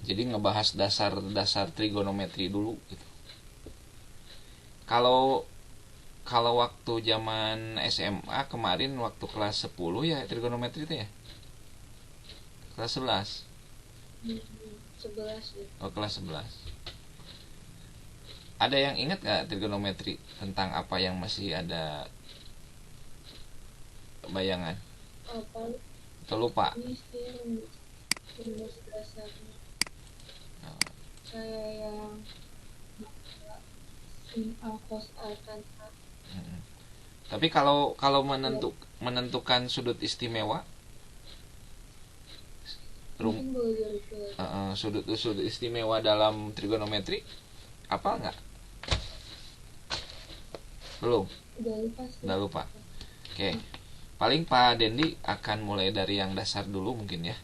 Jadi ngebahas dasar-dasar trigonometri dulu gitu. Kalau waktu zaman SMA kemarin waktu kelas 10 ya trigonometri itu ya. Kelas 11. 11 ya. Oh, kelas 11. Ada yang ingat gak trigonometri tentang apa yang masih ada bayangan? Apa Atau lupa? ini sih rumus dasarnya kayak yang sin a cos a tan a. Tapi kalau menentukan sudut istimewa, Mungkin boleh direview lagi. sudut istimewa dalam trigonometri apa nggak? Belum. Udah lupa sih. Udah lupa. Oke. Paling Pak Dendi akan mulai dari yang dasar dulu mungkin ya.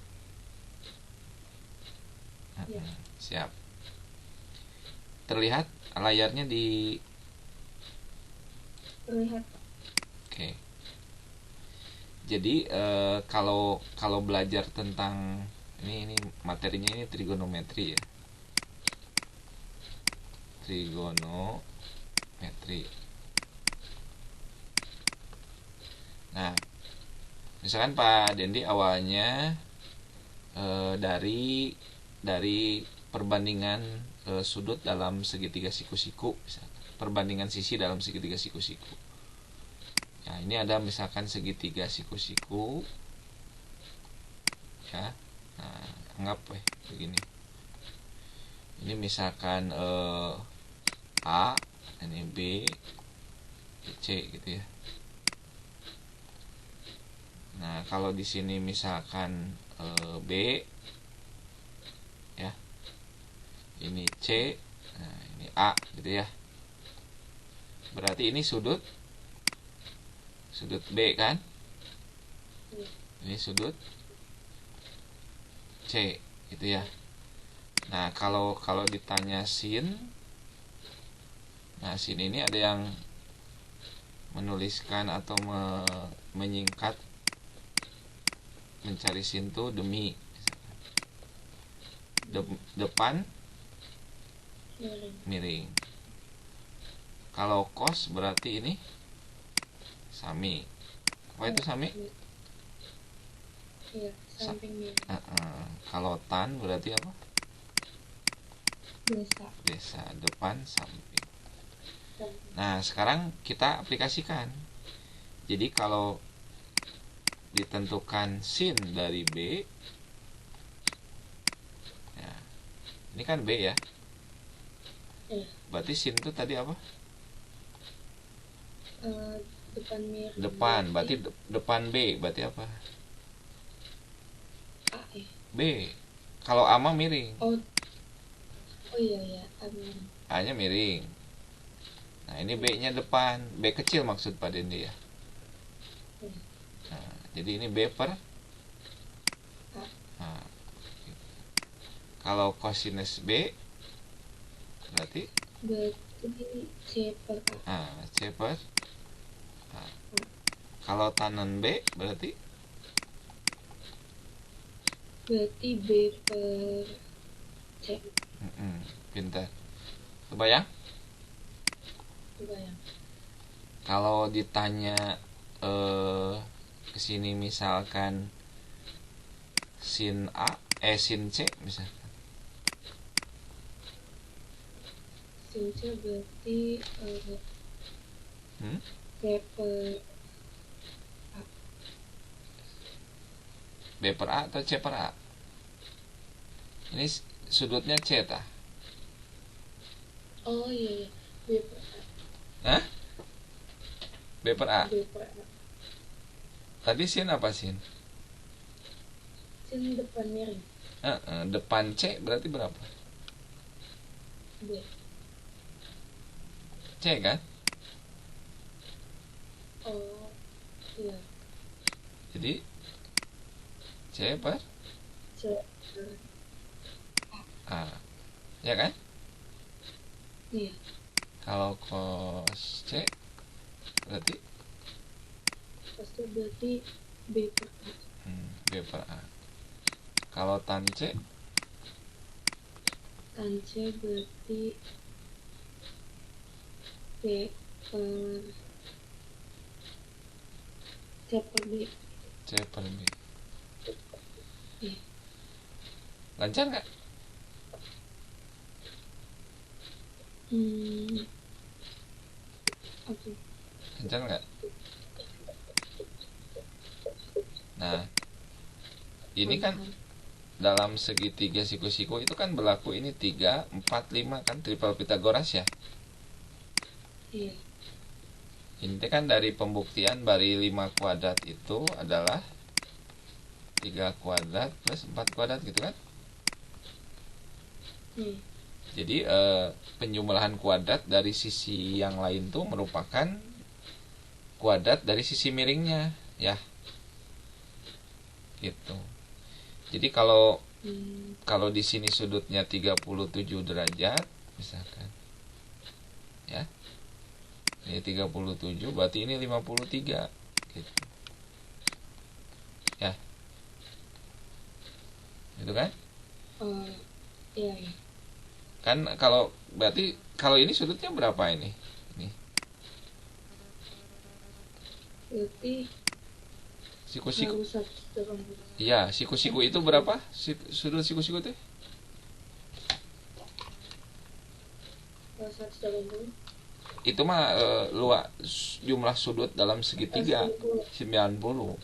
Ya. Siap. Terlihat layarnya di. Terlihat. Oke. Jadi kalau belajar tentang ini materinya ini trigonometri ya. Trigonometri. Nah, misalkan Pak Dendi awalnya dari perbandingan sudut dalam segitiga siku-siku, misalkan. Perbandingan sisi dalam segitiga siku-siku. Nah, ini ada misalkan segitiga siku-siku, ya. Nah, anggap begini. Ini misalkan A, ini B, C gitu ya. Nah, kalau di sini misalkan B, ya, ini C, nah ini A gitu ya. Berarti ini sudut B kan? Ini sudut C gitu ya. Nah, kalau ditanya sin, nah sin ini ada yang menuliskan atau menyingkat mencari sin tuh demi depan miring. Kalau cos berarti ini sami. Apa itu sami? Iya, samping miring. Kalau tan berarti apa? Desa. Depan samping. Nah, sekarang kita aplikasikan. Jadi kalau ditentukan sin dari B, ya, ini kan B ya. Iya. Berarti sin itu tadi apa? Depan miring. Depan, berarti depan B, berarti apa? A ya. B. Kalau A mah miring. Oh iya, A miring. A-nya miring. Nah, ini B-nya depan. B kecil maksud Pak Dendi ya. Nah, jadi ini B per A. Nah, gitu. Kalau kosinus B berarti C per A. C per A. Kalau tanan B berarti B per C. Pintar. Kebayang? Kalau ditanya kesini misalkan sin A, sin C misalkan. Sin C berarti C per A. B per A atau C per A? Ini sudutnya C tah? Oh iya, B per A. Hah? B per A? B per A. Tadi sin apa sin? Sin depan miring. Depan C berarti berapa? B. C kan? Oh iya. Jadi C per C per A. Ya kan? Iya. Kalau cos C berarti B per A. B per A. Kalau tan C tan C berarti B per C per B. C per B. Iya. Lancar nggak? Oke. Lancar nggak? Nah, ini kan dalam segitiga siku-siku itu kan berlaku ini 3, 4, 5 kan triple Pitagoras ya. Iya. Ini kan dari pembuktian dari 5 kuadrat itu adalah 3 kuadrat plus 4 kuadrat gitu kan. Jadi penjumlahan kuadrat dari sisi yang lain tuh merupakan kuadrat dari sisi miringnya ya. Gitu. Jadi kalau di sini sudutnya 37 derajat misalkan. Ya. Ini 37 berarti ini 53 gitu. Ya. Itu kan? Iya. Kan kalau berarti kalau ini sudutnya berapa ini? Ini. Berarti siku-siku. harus 180. Iya, siku-siku itu berapa? Sudut siku-siku itu? 180. Itu mah jumlah sudut dalam segitiga 90.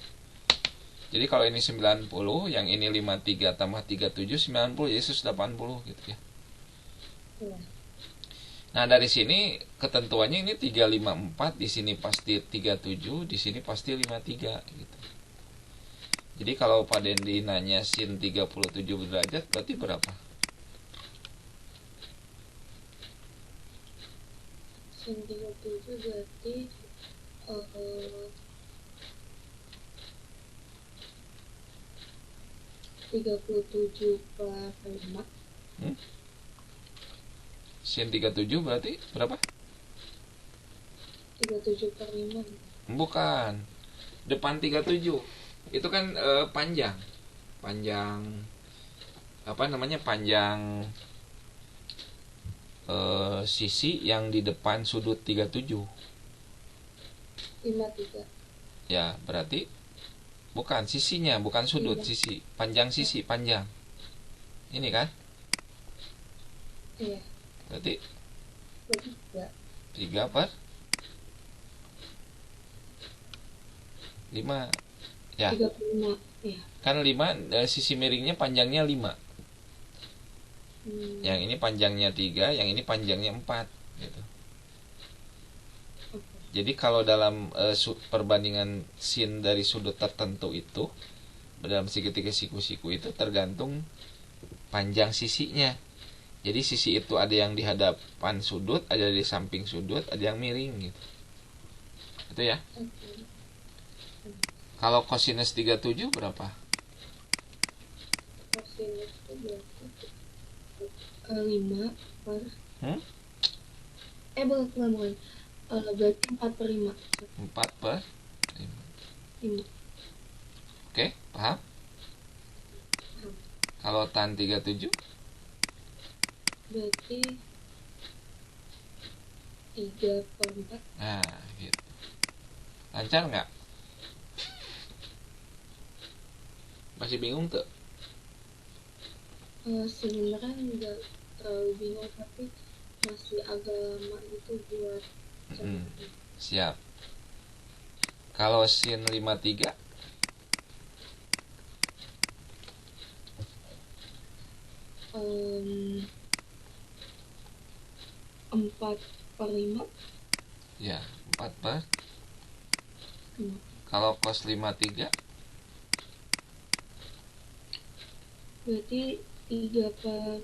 Jadi kalau ini 90, yang ini 53 tambah 37 90, jadi 180 gitu ya. Iya. Nah, dari sini ketentuannya ini 354, di sini pasti 37, di sini pasti 53 gitu. Jadi kalau Pak Dendi nanya sin 37 derajat berarti berapa? Sin 37 berarti 37 per 5. Sin 37 berarti berapa? 37 per 5. Bukan. Depan 37. Itu kan panjang. Panjang apa namanya? Panjang sisi yang di depan sudut 37. 53. Ya, berarti bukan sisinya, bukan sudut, sisi. Panjang sisi, panjang. Ini kan? Iya. Berarti 3 per 5. Ya. 35. Iya. Kan 5 sisi miringnya panjangnya 5. Yang ini panjangnya 3, yang ini panjangnya 4 gitu. Jadi kalau dalam perbandingan sin dari sudut tertentu itu dalam segitiga siku-siku itu tergantung panjang sisinya. Jadi sisi itu ada yang di hadapan sudut, ada di samping sudut, ada yang miring gitu. Itu ya. Kalau kosinus 37 berapa? Kosinus itu berarti 5 per bukan. Berarti 4 per 5. 4 per 5. Oke, paham? Kalau tan 37 berarti 3 per 4. Nah, gitu. Lancar nggak? Masih bingung tuh? Sebenarnya nggak terlalu bingung, tapi masih agak lama gitu buat Siap. Kalau sin 53 4 per 5. Ya, 4 per 5. Kalau cos 53 berarti 3 per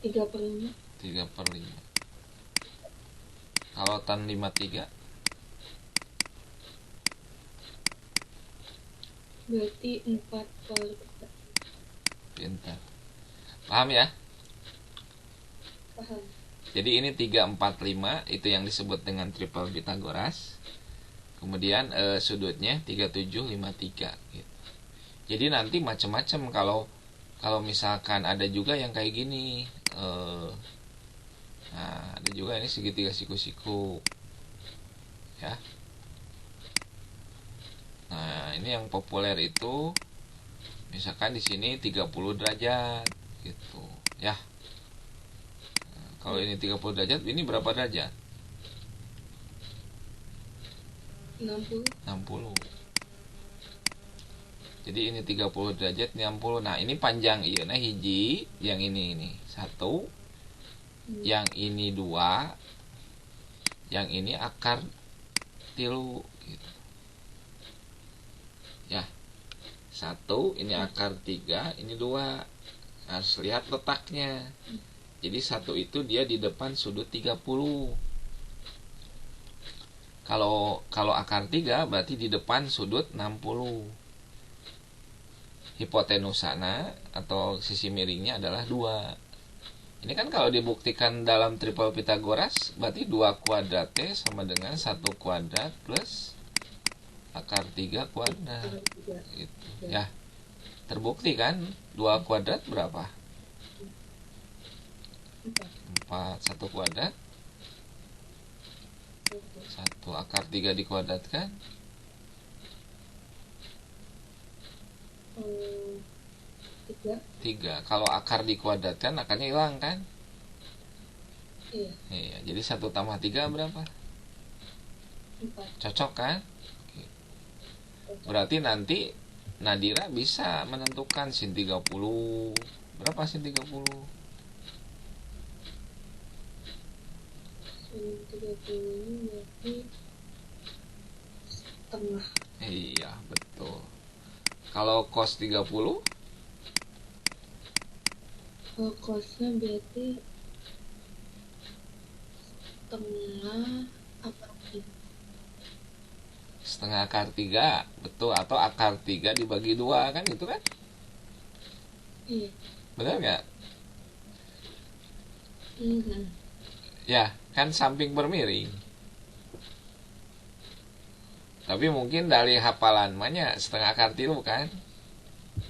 5. 3 per 5. Kalau tan 53 berarti 4 per 4. Pintar. Paham ya? Paham. Jadi ini 3, 4, 5 itu yang disebut dengan triple Pitagoras. Kemudian sudutnya 37, 53 gitu. Jadi nanti macam-macam kalau Kalau misalkan ada juga yang kayak gini, nah ada juga ini segitiga siku-siku ya. Nah ini yang populer itu misalkan di sini 30 derajat gitu ya. Nah, kalau ini 30 derajat, ini berapa derajat? 60. 60. Jadi ini 30 derajat, ini 60. Nah ini panjang iya, nah hiji, yang ini satu, yang ini dua, yang ini akar tilu gitu. Ya, satu, ini akar tiga, ini dua. Harus lihat letaknya. Jadi satu itu dia di depan sudut 30. Kalau akar tiga berarti di depan sudut 60. Hipotenusana atau sisi miringnya adalah 2. Ini kan kalau dibuktikan dalam triple Pitagoras, berarti 2 kuadrat T sama dengan 1 kuadrat plus akar 3 kuadrat. Gitu. Ya, terbukti kan? 2 kuadrat berapa? 4. 1 kuadrat 1. Akar 3 dikuadratkan 3. Kalau akar dikuadratkan, akarnya hilang kan? Iya. Jadi 1 tambah 3 berapa? 4. Cocok kan? Berarti nanti Nadira bisa menentukan sin 30. Berapa sin 30? Sin 30 ini berarti setengah. Iya, betul. Kalau cos 30? Cosnya berarti setengah akar 3, betul. Atau akar 3 dibagi 2 kan, gitu kan? Iya. Benar nggak? Mm-hmm. Ya, kan samping bermiring. Tapi mungkin dari hafalan banyak setengah akar tilu kan?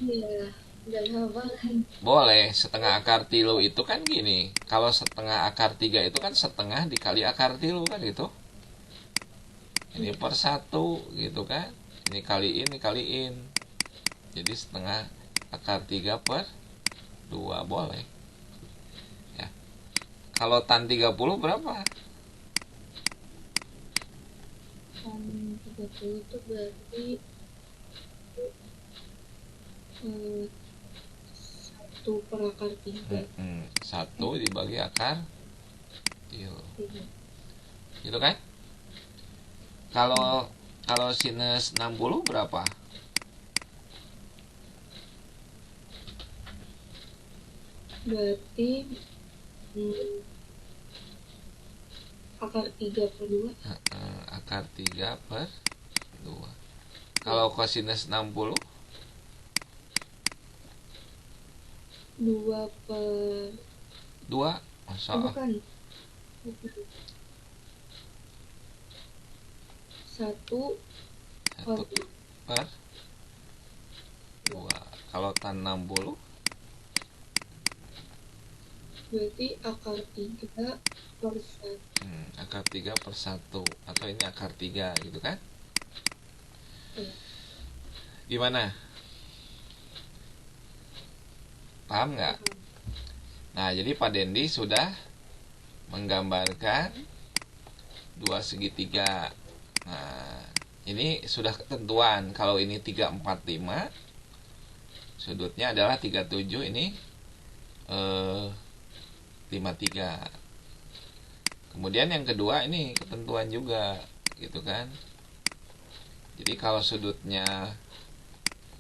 Iya, dari hafalan. Boleh, setengah akar tilu itu kan gini. Kalau setengah akar 3 itu kan setengah dikali akar tilu kan gitu. Ini per 1 gitu kan. Ini kaliin. Jadi setengah akar 3 per 2 boleh. Ya. Kalau tan 30 berapa? Tan 30 itu berarti 1 per akar 3. 1 dibagi akar tilu. Gitu kan? Kalau sinus 60 berapa? Berarti akar 3 per 2. Akar 3 per 2. Kalau kosinus 60? 2 per 2. Masa? Bukan. 1 per 2. Kalau tan 60? Berarti akar 3 per 1. Akar 3 per 1. Atau ini akar 3 gitu kan? Gimana? Paham nggak? Nah, jadi Pak Dendi sudah menggambarkan dua segitiga. Nah, ini sudah ketentuan. Kalau ini 3, 4, 5, sudutnya adalah 37, ini 53. Kemudian yang kedua ini ketentuan juga, gitu kan? Jadi kalau sudutnya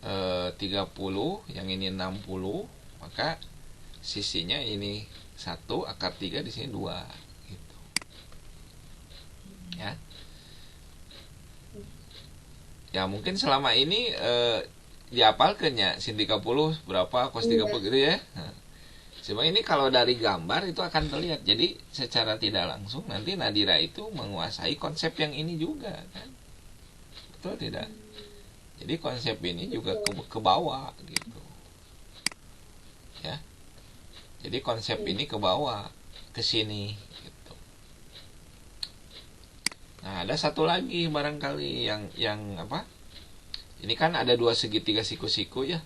30, yang ini 60, maka sisinya ini 1, akar 3 di sini 2 gitu. Ya. Ya mungkin selama ini diapalkannya sin 30 berapa, cos 30 gitu ya. Nah, cuma ini kalau dari gambar itu akan terlihat. Jadi secara tidak langsung nanti Nadira itu menguasai konsep yang ini juga kan. Betul tidak? Jadi konsep ini juga ke bawah gitu. Jadi konsep ini ke bawah ke sini gitu. Nah, ada satu lagi barangkali yang apa? Ini kan ada dua segitiga siku-siku ya.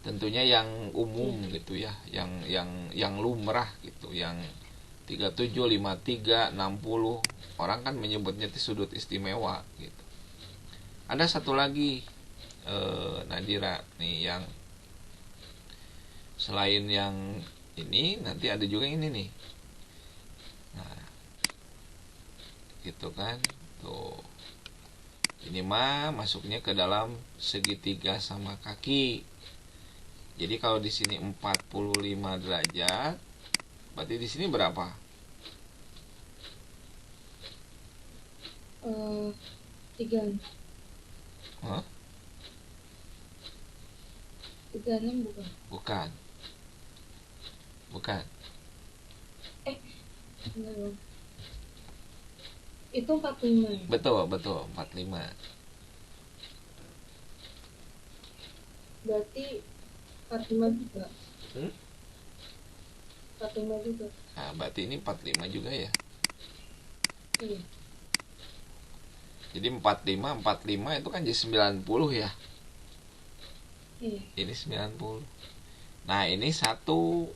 Tentunya yang umum gitu ya, yang lumrah gitu, yang 37, 53, 60. Orang kan menyebutnya itu sudut istimewa gitu. Ada satu lagi Nadira nih, yang selain yang ini nanti ada juga ini nih. Nah, gitu kan. Tuh. Ini mah masuknya ke dalam segitiga sama kaki. Jadi kalau di sini 45 derajat, berarti di sini berapa? 3. Hah? 36 bukan? Bukan. Bukan. Enggak dong. Itu 45 ya? Betul, 45. Berarti 45 juga. 45 juga. Nah, berarti ini 45 juga ya. Iya. Jadi 45 itu kan jadi 90 ya. Iya. Ini 90. Nah, ini satu.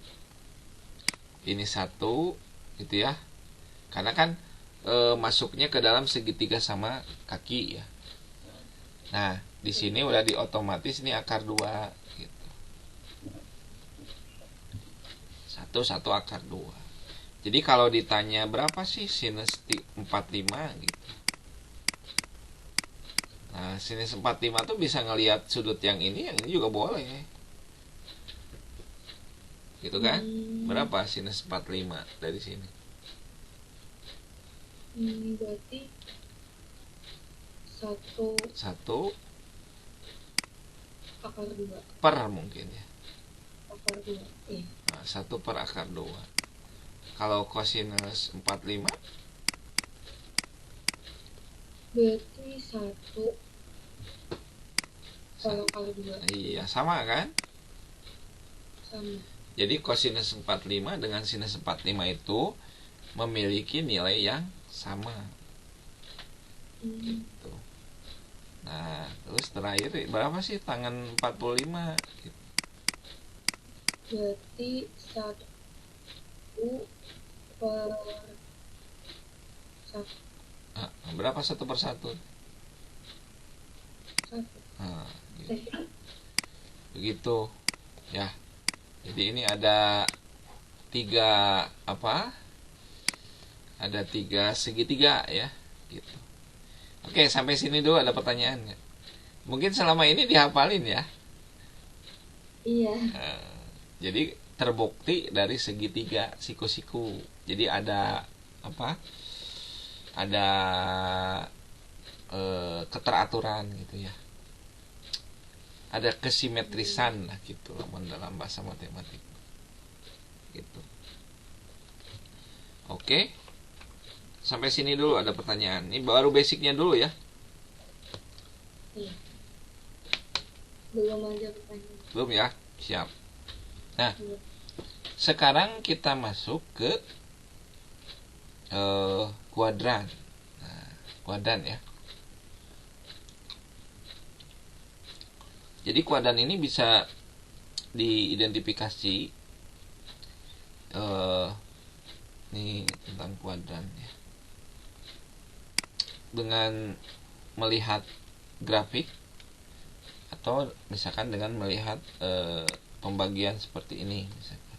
Ini satu gitu ya. Karena kan masuknya ke dalam segitiga sama kaki ya. Nah, di sini udah diotomatis ini akar 2 gitu. Satu akar 2. Jadi kalau ditanya berapa sih sinus 45 gitu. Nah, sinus 45 tuh bisa ngelihat sudut yang ini juga boleh. Gitu kan? Berapa sinus 45 dari sini? Berarti satu akar 2 per mungkin ya. akar 2. Iya. Nah, 1 per akar 2. Kalau kosinus 45 berarti 1 per akar 2. Iya, sama kan? Sama. Jadi kosinus 45 dengan sinus 45 itu memiliki nilai yang sama. Gitu. Nah, terus terakhir berapa sih tangan 45 gitu. Berarti 1 per 1. Nah, berapa 1 per 1? 1. Nah, gitu. Begitu ya. Jadi ini ada 3 apa? Ada 3 segitiga ya, gitu. Oke, sampai sini dulu ada pertanyaan nggak? Mungkin selama ini dihafalin ya. Iya. Jadi terbukti dari segitiga siku-siku. Jadi ada apa? Ada keteraturan gitu ya. Ada kesimetrisan lah gitu dalam bahasa matematik. Gitu. Oke. Sampai sini dulu ada pertanyaan. Ini baru basicnya dulu ya. Iya. Belum aja pertanyaan. Belum ya? Siap. Nah, Iya. sekarang kita masuk ke kuadran. Nah, kuadran ya. Jadi kuadran ini bisa diidentifikasi ini tentang kuadran ya, dengan melihat grafik atau misalkan dengan melihat pembagian seperti ini misalkan.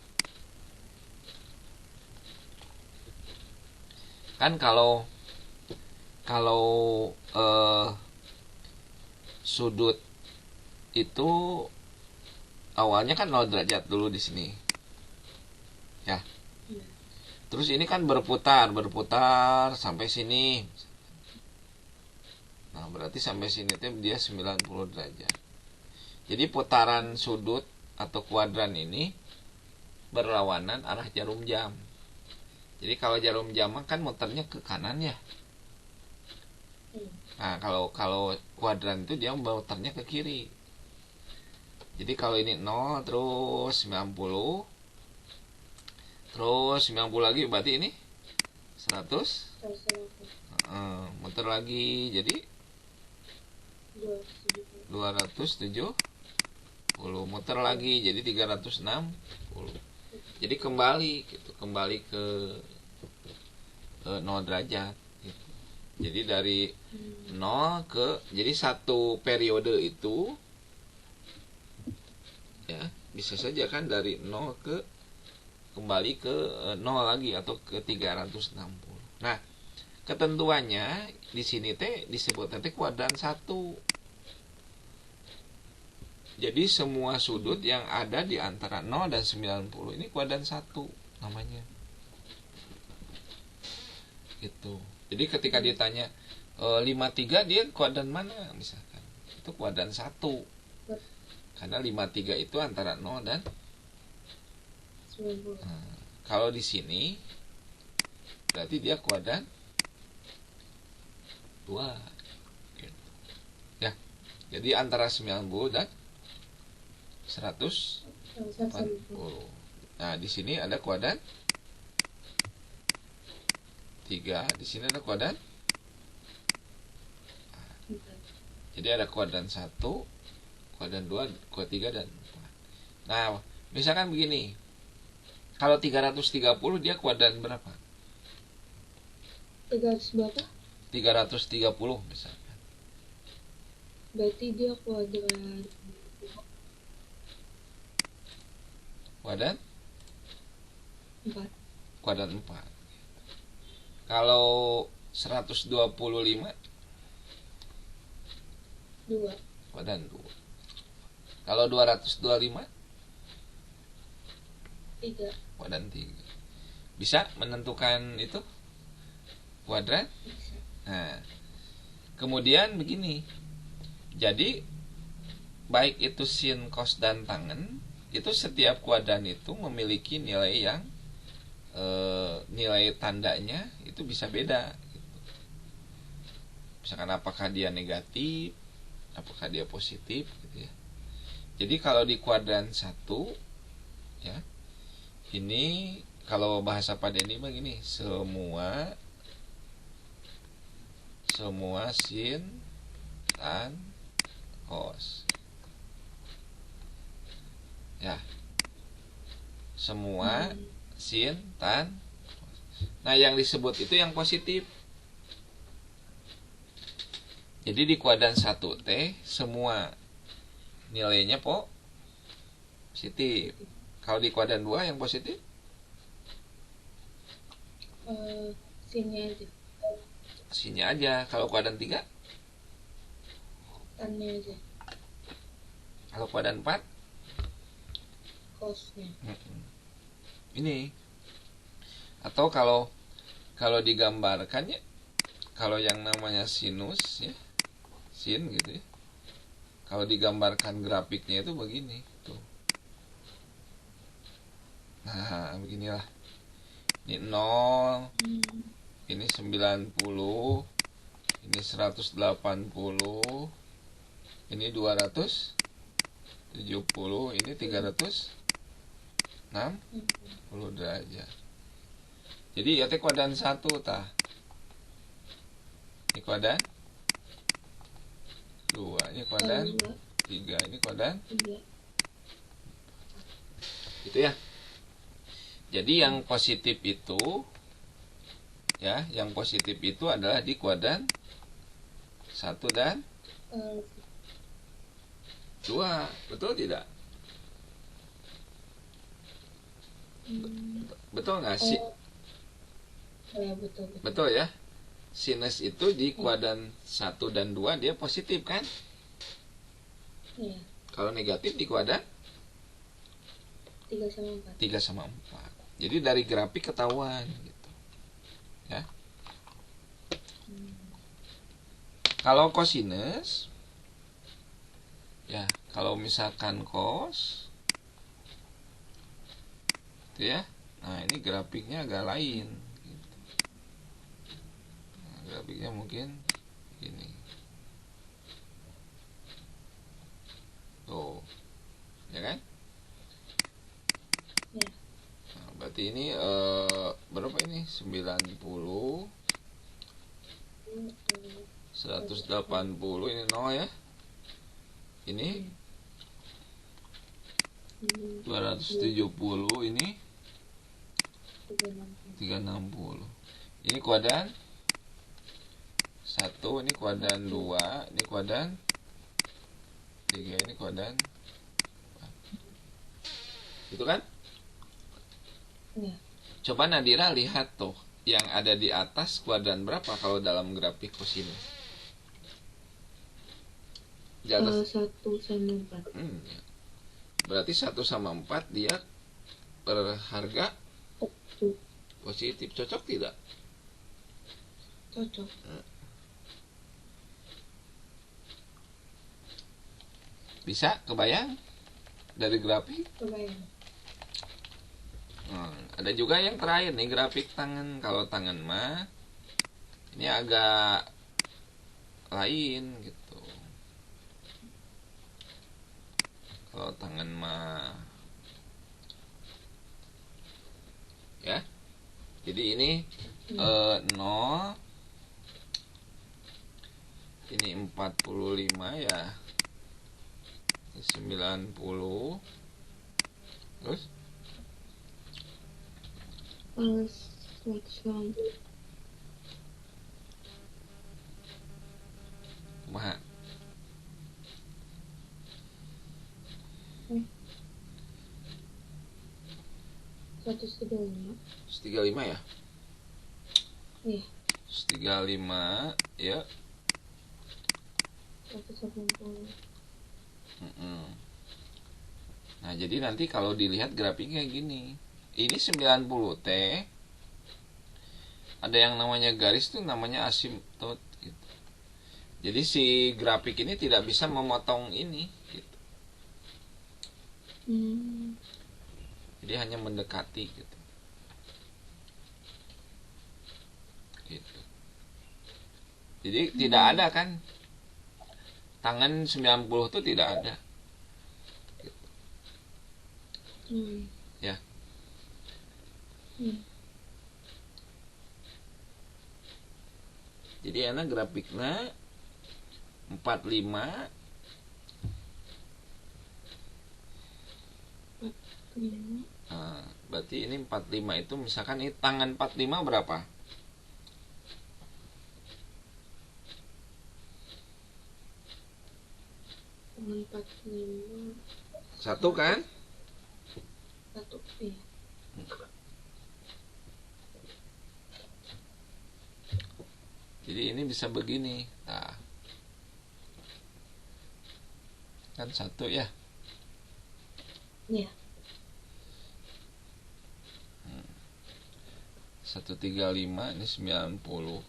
Kan kalau sudut itu awalnya kan 0 derajat dulu di sini. Ya. Terus ini kan berputar sampai sini. Nah, berarti sampai sini tuh dia 90 derajat. Jadi putaran sudut atau kuadran ini berlawanan arah jarum jam. Jadi kalau jarum jam kan muternya ke kanan ya. Nah, kalau kuadran itu dia muternya ke kiri. Jadi kalau ini 0 terus 90, Terus 90 lagi berarti ini 100. 180. Muter lagi jadi 270. 270. Muter lagi jadi 360. Jadi kembali gitu, kembali ke 0 derajat gitu. Jadi dari 0 ke, jadi satu periode itu ya bisa saja kan dari 0 ke kembali ke 0 lagi atau ke 360. Nah, ketentuannya di sini teh disebut nanti kuadran 1. Jadi semua sudut yang ada di antara 0 dan 90 ini kuadran 1 namanya. Gitu. Jadi ketika ditanya 53 dia kuadran mana misalkan. Itu kuadran 1. Karena 53 itu antara 0 dan 90. Kalau di sini berarti dia kuadran 2. Gitu. Ya. Jadi antara 90 dan 140. Nah, di sini ada kuadran 3, di sini ada kuadran. Jadi ada kuadran 1, kuadran 2, kuadran 3 dan 4. Nah, misalkan begini. Kalau 330 dia kuadran berapa? 300 berapa? 330 misalkan. Berarti dia kuadran Kuadran 4. Kuadran 4. Kalau 125 2. kuadran 2. Kalau 225 3. kuadran 3. Bisa menentukan itu kuadran? Bisa. Nah, kemudian begini. Jadi baik itu sin, cos dan tangen, itu setiap kuadran itu memiliki nilai yang nilai tandanya itu bisa beda gitu. Misalkan apakah dia negatif, apakah dia positif gitu ya. Jadi kalau di kuadran 1 ya, ini kalau bahasa Pak Denny begini, semua sin, tan, cos. Ya. Semua sin, tan. Nah, yang disebut itu yang positif. Jadi di kuadran 1 T semua nilainya positif. Kalau di kuadran 2 yang positif Sinnya aja. sinnya aja. Kalau kuadran 3, Tannya aja. kalau kuadran 4 Cosnya. ini. Atau kalau digambarkannya, kalau yang namanya sinus ya, sin gitu ya, kalau digambarkan grafiknya itu begini tuh. Nah, beginilah. Ini 0, ini 90, ini 180, ini 270, ini 360 derajat. Jadi ya teh kuadran 1 tah. Ini kuadran 2, ini kuadran 3, ini kuadran 3. Itu ya. Jadi yang positif itu ya, yang positif itu adalah di kuadran 1 dan 2. Betul tidak? Betul nggak sih? Ya, betul. Betul ya. Sinus itu di kuadran 1 dan 2 dia positif kan? Iya. Kalau negatif di kuadran 3 sama 4. 3 sama 4. Jadi dari grafik ketahuan gitu. Ya. Kalau kosinus ya, kalau misalkan cos itu ya. Nah, ini grafiknya agak lain gitu. Nah, grafiknya mungkin gini. Tuh. Ya kan? Ya. Nah, berarti ini berapa ini? 90, 180, ini 0 ya. Ini 270, ini 360. Ini kuadran 1, ini kuadran 2, ini kuadran 3, ini kuadran 4. Itu kan? Ya. Coba Nadira lihat tuh, yang ada di atas kuadran berapa kalau dalam grafik kosinus? Di atas 1 sama 4. Berarti 1 sama 4 dia berharga positif. Cocok tidak? Cocok. Bisa kebayang dari grafik? Kebayang. Ada juga yang terakhir nih, grafik tangan. Kalau tangan mah ini agak lain gitu. Kalau tangan mah ya. Jadi ini 0, ini 45 ya. Ini 90. Terus 190. kumaha? 135. 135 ya? Iya. 135 ya. 180. Nah, jadi nanti kalau dilihat grafiknya gini. Ini 90 T. Ada yang namanya garis tuh namanya asimtot gitu. Jadi si grafik ini tidak bisa memotong ini gitu. Jadi hanya mendekati gitu. Gitu. Jadi tidak ada kan? Tangan 90 itu tidak ada. Gitu. Ya. Jadi enak grafiknya 45. Berarti ini 45 itu misalkan ini tangan 45 berapa? Tangan 45. 1 kan? 1, iya. Jadi ini bisa begini. Nah, kan 1 ya. Iya. 135, ini 90.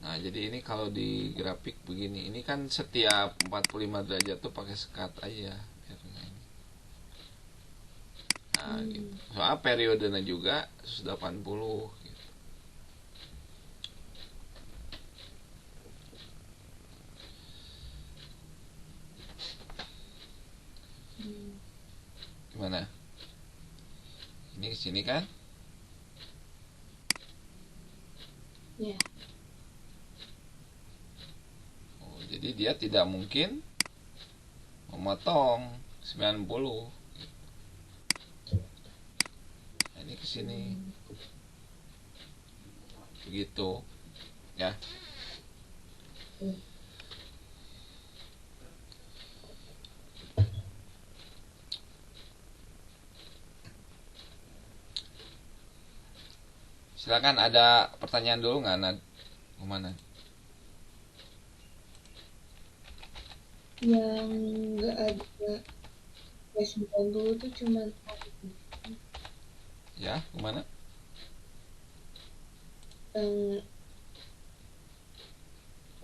Nah, jadi ini kalau di grafik begini, ini kan setiap 45 derajat tuh pakai sekat aja. Nah, gitu. Soal periodenya juga 180 gitu. Gimana? Ini ke sini kan? Iya. Oh, jadi dia tidak mungkin memotong 90. Nah, ini ke sini. Begitu. Ya. Silakan, ada pertanyaan dulu nggak, Nad? Kemana? Yang nggak ada S90 itu cuma Ya, kemana?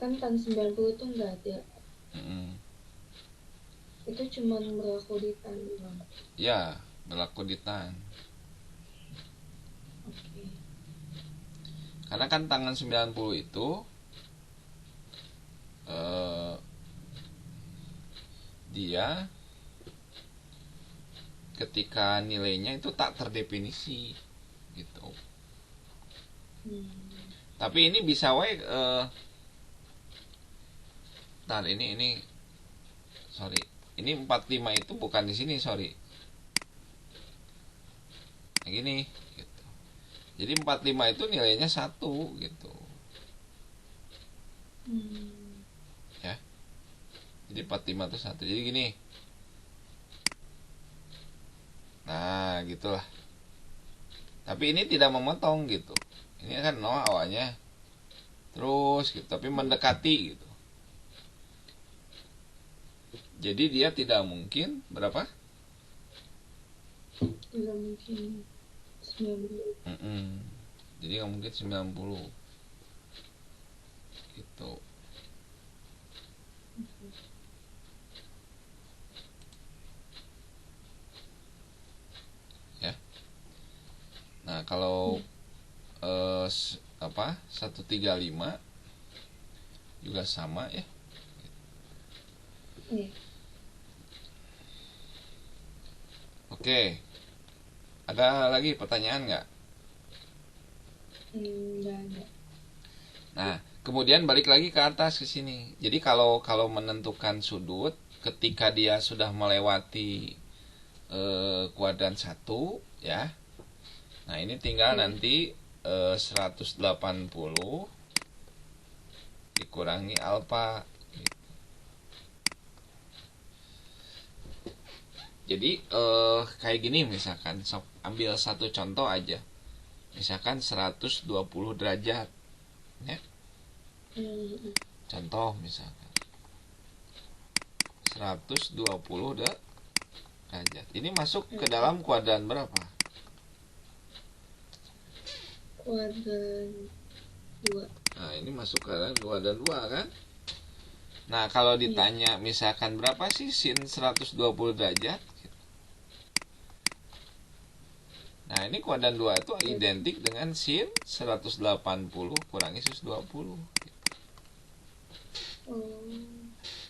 kan tahun 90 itu nggak ada. Itu cuma berlaku di tan doang. Ya, berlaku di tan. Oke. Karena kan tangan 90 itu dia ketika nilainya itu tak terdefinisi gitu. Tapi ini bisa wae ini sorry. Ini 45 itu bukan di sini, sorry. Yang gini gitu. Jadi 45 itu nilainya 1 gitu. Ya. Jadi 45 itu 1. Jadi gini. Nah, gitulah. Tapi ini tidak memotong gitu. Ini kan 0 awalnya. Terus gitu, tapi mendekati gitu. Jadi dia tidak mungkin berapa? Tidak mungkin 90. Jadi nggak mungkin 90 gitu. Ya. Nah kalau 135 juga sama ya. Oke. Ada lagi pertanyaan nggak? Nggak ada. Nah, kemudian balik lagi ke atas ke sini. Jadi kalau menentukan sudut ketika dia sudah melewati kuadran 1 ya. Nah, ini tinggal nanti 180 dikurangi alfa. Jadi kayak gini misalkan, ambil satu contoh aja. Misalkan 120 derajat ya. Contoh misalkan 120 derajat. Ini masuk ke dalam kuadran berapa? Kuadran 2. Nah, ini masuk ke dalam kuadran 2 kan? Nah, kalau ditanya misalkan berapa sih sin 120 derajat? Nah, ini kuadran 2 itu identik dengan sin 180 kurangi 120.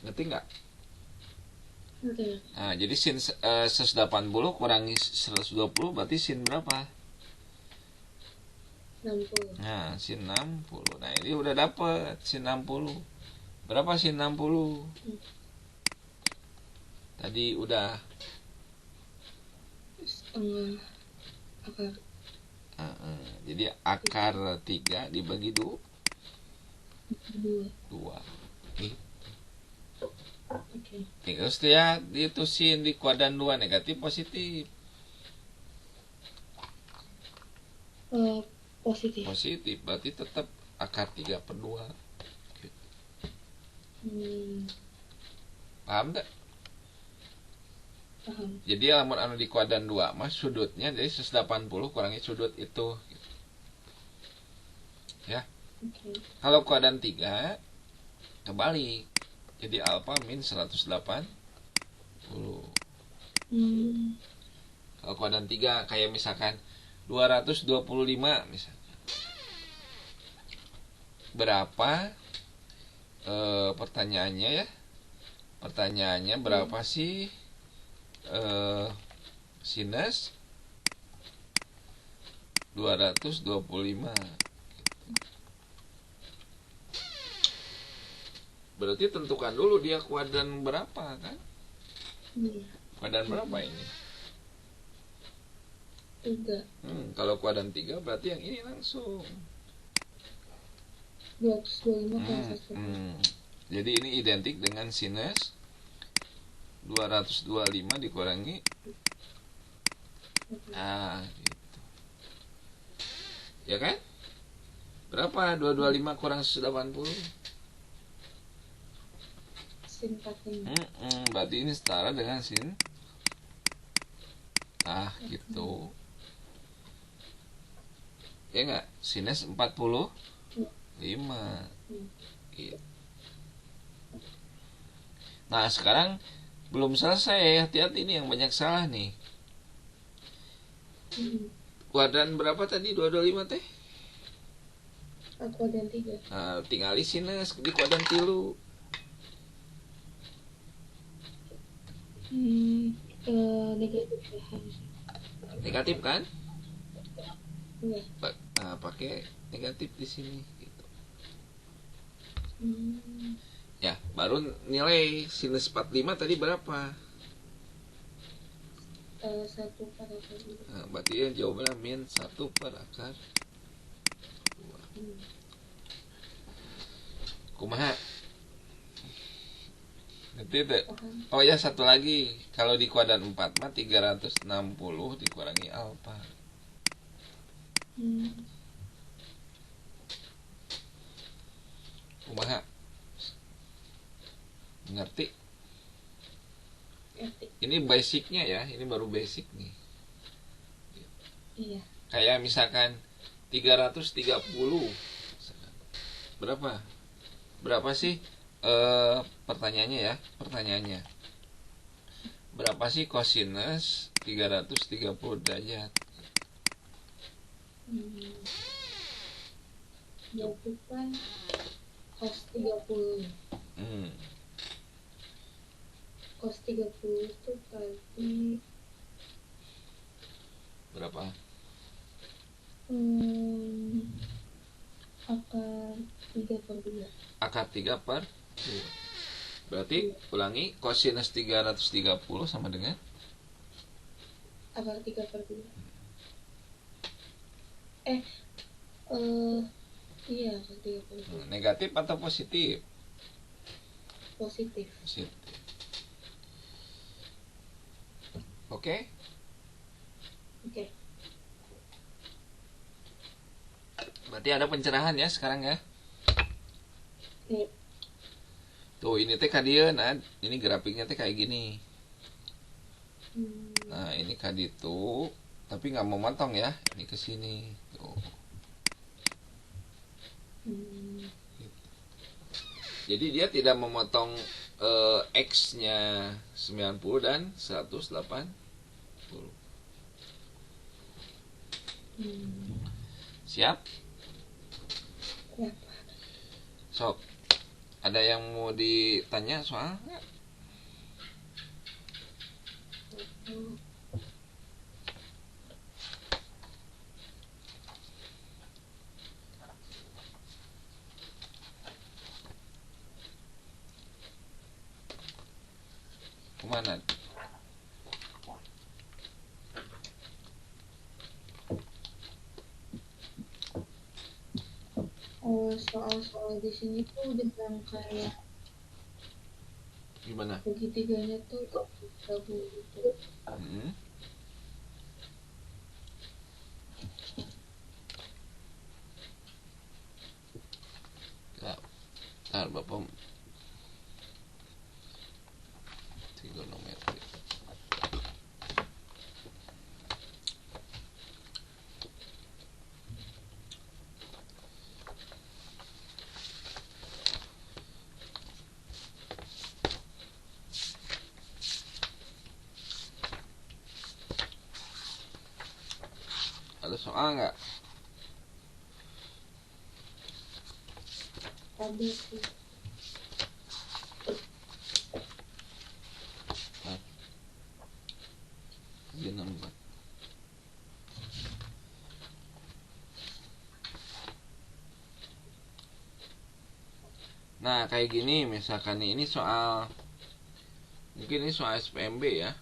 Ngerti nggak? Oke. Nah, jadi sin 180 kurangi 120 berarti sin berapa? 60. Nah, sin 60. Nah, ini udah dapet sin 60. Berapa sin 60? Tadi udah setengah akar. Jadi akar 3 dibagi 2. Oke. Terus lihat itu sin di kuadran 2 negatif positif. Positif. Positif berarti tetap akar 3/2. Paham tak? Paham. Jadi lamun anu di kuadran 2 mah sudutnya jadi 180 kurangi sudut itu. Ya. Okay. Kalau kuadran 3 kebalik. Jadi alfa min 180. Kalau kuadran 3 kayak misalkan 225 misalkan. Berapa pertanyaannya ya? Pertanyaannya berapa sih sinus 225 gitu. Berarti tentukan dulu dia kuadran berapa kan? Kuadran berapa ini? 3. Kalau kuadran 3 berarti yang ini langsung 225 Jadi ini identik dengan sinus 225 dikurangi gitu. Ya kan? Berapa 225 kurang 180? Sin 45. Berarti ini setara dengan sin gitu. Ya enggak? Sinus 45 gitu. Nah sekarang belum selesai, hati-hati ini yang banyak salah nih. Kuadran berapa tadi 225 teh? Kuadran 3. Nah, tinggali sinus di kuadran 3. Negatif ya harusnya. Negatif kan? Iya. Nah, pakai negatif di sini gitu. Ya, baru nilai sinus 45 tadi berapa? 1 per akar 2. Nah, berarti ya jawabannya min 1 per akar 2. Kumaha? Nanti itu. Oh ya, satu lagi. Kalau di kuadran 4 mah 360 dikurangi alfa. Kumaha? Ngerti? Ini basicnya ya, ini baru basic nih. Iya. Kayak misalkan 330. Berapa? Berapa sih pertanyaannya ya? Pertanyaannya. Berapa sih kosinus 330 derajat? Itu kan cos 30. Cos 30 itu berarti Berapa? akar 3 per 2. Akar 3 per 2. Berarti ulangi, kosinus 330 sama dengan akar 3 per 2. Iya, akar 3 per 2. Negatif atau positif? Positif. Positif. Oke? Oke. Berarti ada pencerahan ya sekarang ya? Iya. Tuh, ini teh kadieu, nah, ini grafiknya teh kayak gini. Nah, ini kaditu, tapi nggak mau motong ya, ini ke sini. Tuh. Jadi dia tidak memotong X-nya 90 dan 180. Siap? Siap. Sok, ada yang mau ditanya soal nggak? Kemana? Soal-soal di sini tuh udah yang kayak Gimana? segitiganya tuh gabung gitu. Ntar Bapak trigonometri. Ada soal nggak? Ada sih. Nah, kayak gini misalkan nih, ini soal, mungkin ini soal SPMB ya.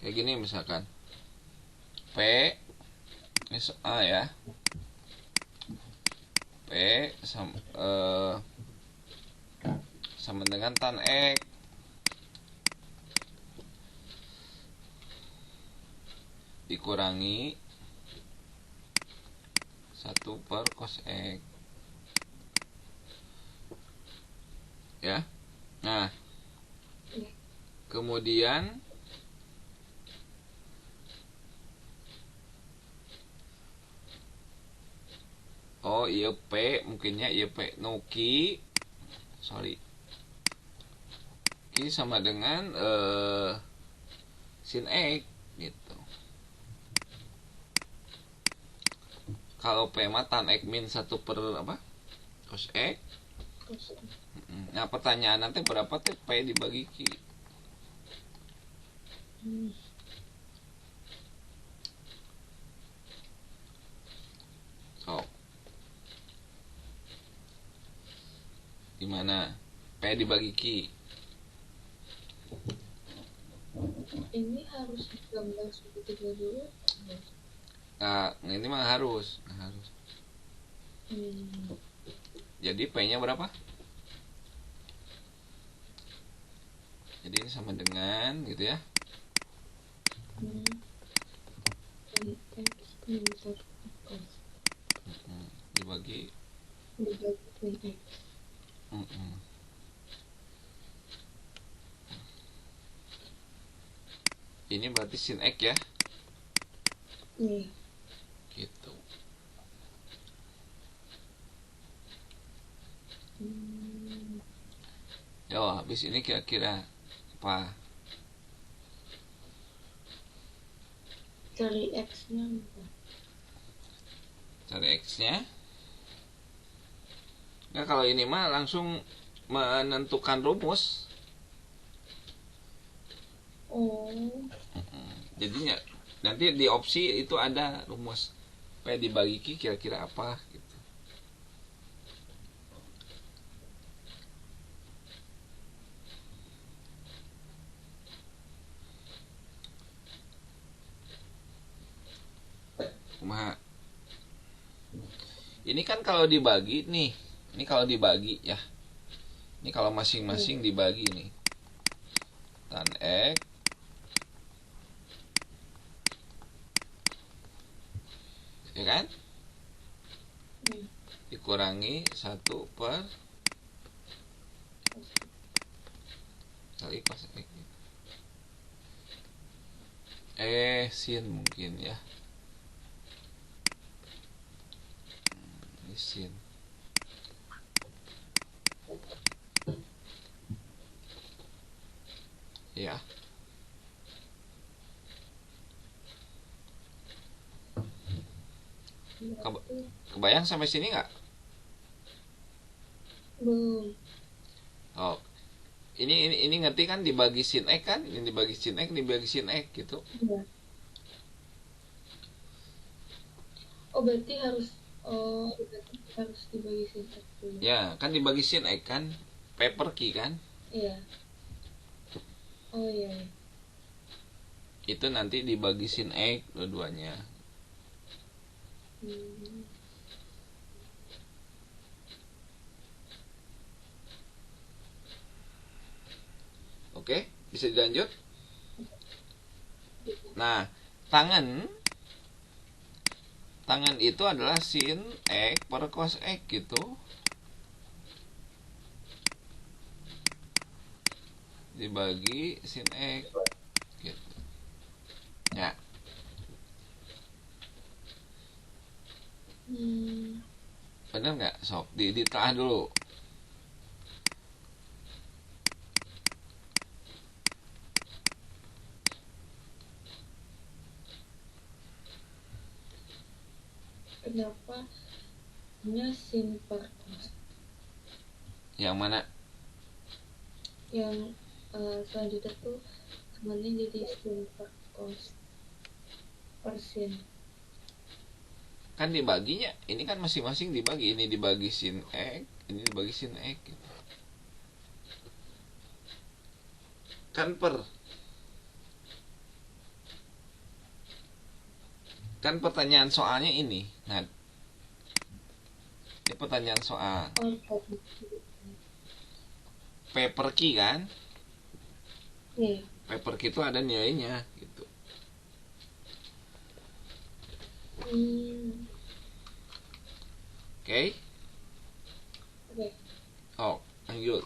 Kayak gini misalkan P, ini soal ya, P sama dengan tan X dikurangi 1 per cos X ya. Nah, kemudian oh iya P, mungkinnya iya P Nuki, sorry, Ki sama dengan sin X gitu. Kalau P mah tan X min 1 per apa? cos X. cos X. Nah pertanyaan nanti berapa teh P dibagi Q? Oh, gimana P dibagi Q? Ini harus digambar segitiga dulu. Nah ini mah harus jadi P nya berapa? Jadi ini sama dengan gitu ya. X minus cos Dibagi sin X. Ini berarti sin X ya. Iya. Gitu. Yo, habis ini kira-kira apa? Cari X-nya apa? Cari X-nya. Nah, kalau ini mah langsung menentukan rumus. Oh. Jadinya nanti di opsi itu ada rumus P dibagi Q kira-kira apa gitu. Kumaha? Ini kan kalau dibagi nih, ini kalau dibagi ya. Ini kalau masing-masing dibagi nih. Tan X ya kan? Dikurangi 1 per kali cos X. Sin mungkin ya. Ini sin. Ya. Kebayang sampai sini nggak? Belum. Oh, ini ngerti kan dibagi sin X kan? Ini dibagi sin X, dibagi sin X gitu. Iya. Oh berarti harus dibagi sin X dulu. Ya, kan dibagi sin X kan? P per Q kan? Iya. Oh iya. Itu nanti dibagi sin X dua-duanya. Oke, bisa dilanjut? Nah, tangan itu adalah sin X per cos X gitu. Dibagi sin X gitu. Ya. Bener nggak? Sok ditahan dulu. Kenapa hanya sin per cos? Yang mana? Yang selanjutnya tuh sebenarnya jadi sin per cos per sin. Kan dibaginya, ini kan masing-masing dibagi. Ini dibagi sin X, ini dibagi sin X gitu. Kan pertanyaan soalnya ini. Nah, ini pertanyaan soal P per Q kan? Iya. P per Q itu ada nilainya gitu. Oke? Oh, lanjut.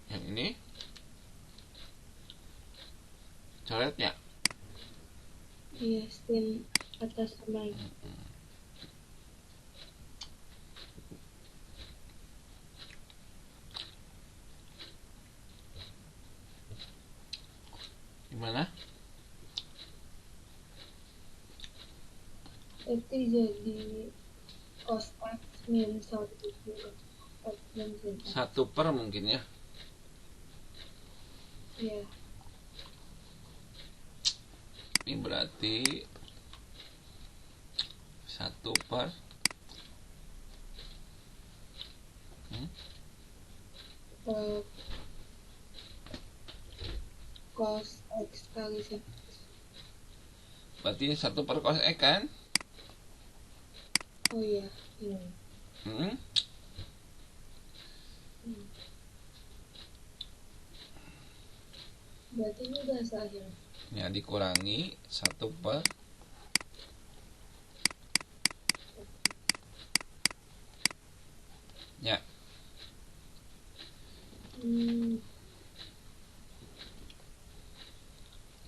Yang ini coretnya. Iya, sin atas sama Gimana? Berarti jadi cos X min 1 juga. X dan sin X. 1/, mungkin ya. Iya. Ini berarti 1/, cos X kali sin X. berarti 1/, cos X kan. Oh iya. Iya. Berarti ini udah akhir. Ya, dikurangi 1/, ya.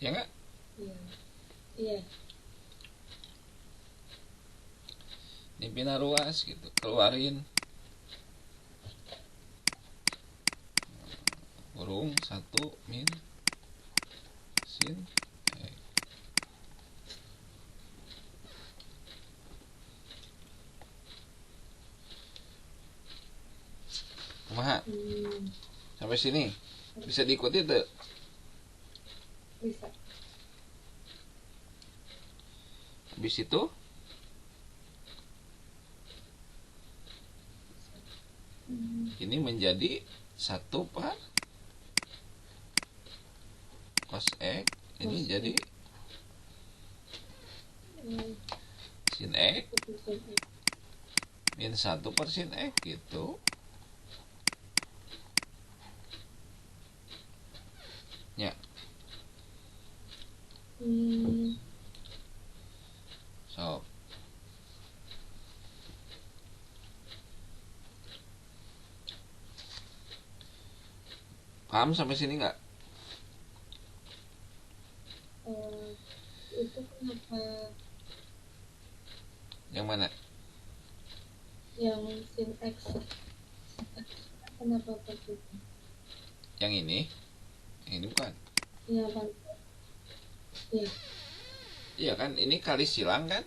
Ya enggak? Iya. Iya. Ini pina ruas gitu, keluarin kurung 1 min sin X. Kumaha? Sampai sini bisa diikuti tuh. Bisa. Habis itu ini menjadi 1/, cos X. Ini Cos jadi sin X min 1/, sin X gitu. Ya. So, paham sampai sini nggak? Itu kenapa Yang mana? yang sin X kenapa begitu? Yang ini? Yang ini bukan? Iya kan? Iya. Iya kan, ini kali silang kan?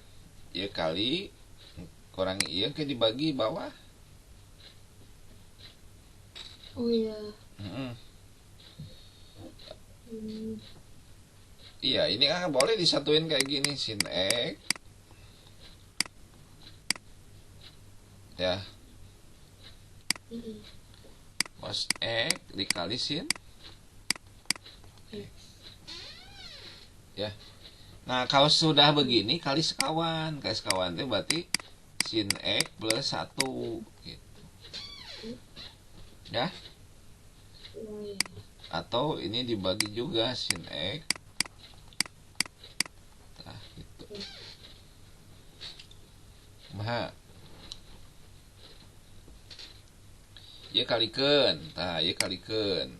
Ya kali kurang iya ke dibagi bawah. Oh iya. Iya, ini kan boleh disatuin kayak gini, sin X. Ya. Cos X dikali sin X. Ya. Nah, kalau sudah begini kali sekawan. Kali sekawan itu berarti sin X plus 1 gitu. Ya. Atau ini dibagi juga sin X. Nah, gitu. Maha. Ya kalikeun. Tah, ya kalikeun.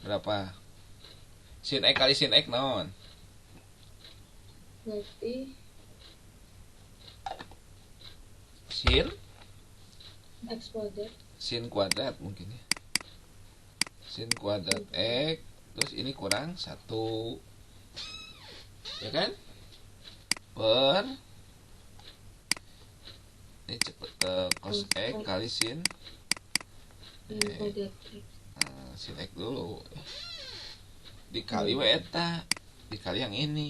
Berapa? Sin X kali sin X naon? Berarti Sin X kuadrat. Sin kuadrat mungkin ya. Sin kuadrat X. Terus ini kurang 1. Ya kan? Per ini cepet cos X kali sin Kuadrat X. Nah, sin X dulu dikali eta, dikali yang ini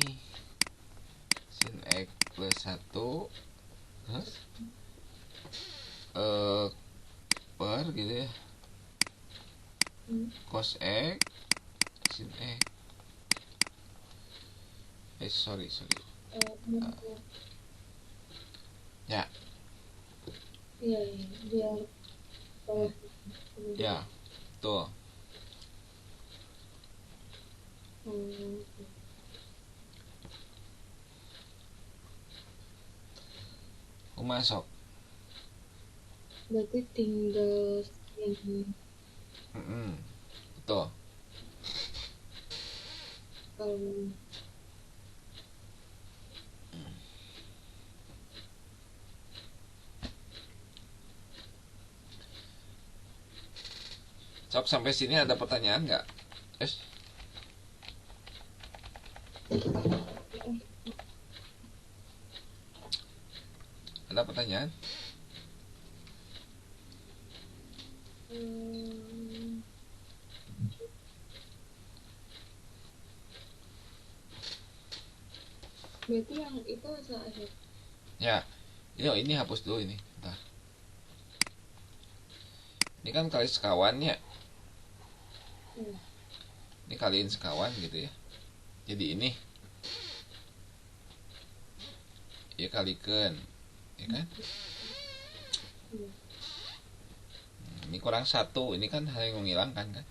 sin X plus 1 terus per gitu ya, cos X sin X. Sorry ya. Iya, biar bawah. Ya, tuh. Masuk. Berarti tinggal ini. Betul. Sok sampai sini ada pertanyaan nggak? Ada pertanyaan? Berarti yang itu asal akhir. Ya, ini hapus dulu ini. Bentar. Ini kan kali sekawan ya. Ini kaliin sekawan gitu ya. Jadi ini ya kalikan, ya kan? Ini kurang 1, ini kan hal yang menghilangkan kan?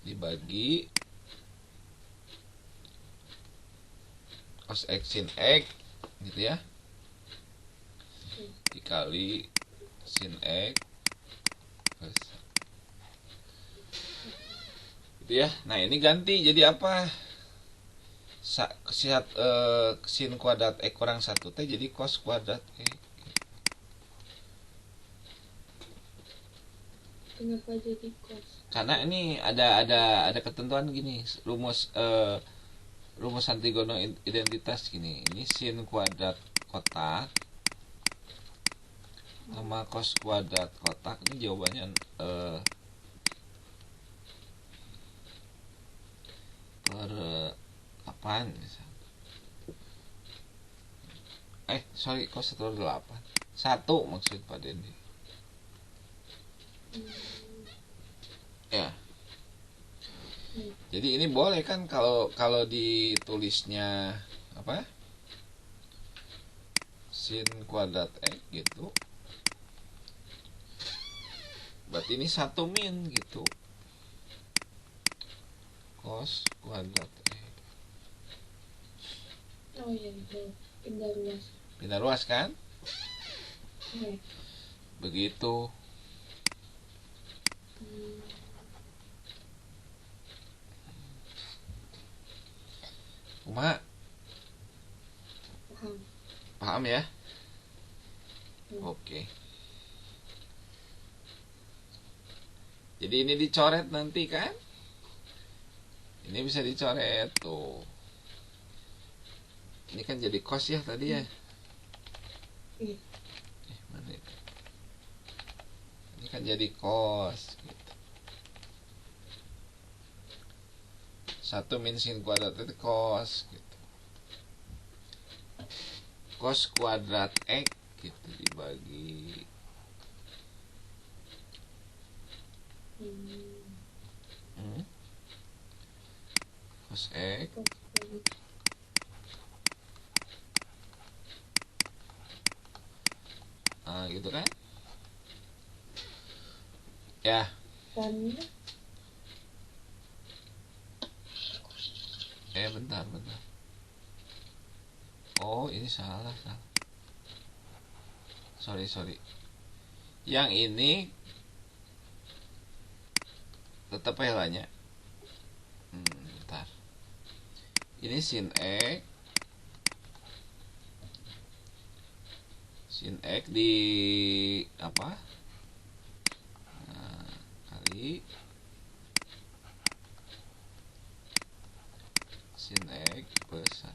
Dibagi cos X sin X gitu ya, dikali sin X plus gitu ya. Nah ini ganti jadi apa? Sin kuadrat X kurang 1 teh jadi cos kuadrat X. Kenapa jadi cos? Karena ini ada ketentuan gini, rumus antigono identitas gini. Ini sin kuadrat kotak sama cos kuadrat kotak, ini jawabannya per 8 misalnya. Sorry, cos 1/8 1 maksud Pak Dendi ya. Jadi ini boleh kan kalau ditulisnya apa, sin kuadrat X gitu, berarti ini 1 min gitu, cos kuadrat X. Oh iya, pindah ruas. Pindah ruas kan? Iya. Begitu. Uma paham ya? Oke. Jadi ini dicoret nanti kan? Ini bisa dicoret tuh. Ini kan jadi cos ya tadi ya. Mana itu? Ini kan jadi cos gitu. 1 min sin kuadrat itu cos gitu. Cos kuadrat X gitu dibagi cos X gitu kan ya. Bentar. Oh ini salah. Sorry. Yang ini tetap helanya. Bentar. Ini sin X di apa? Kali sin X plus 1.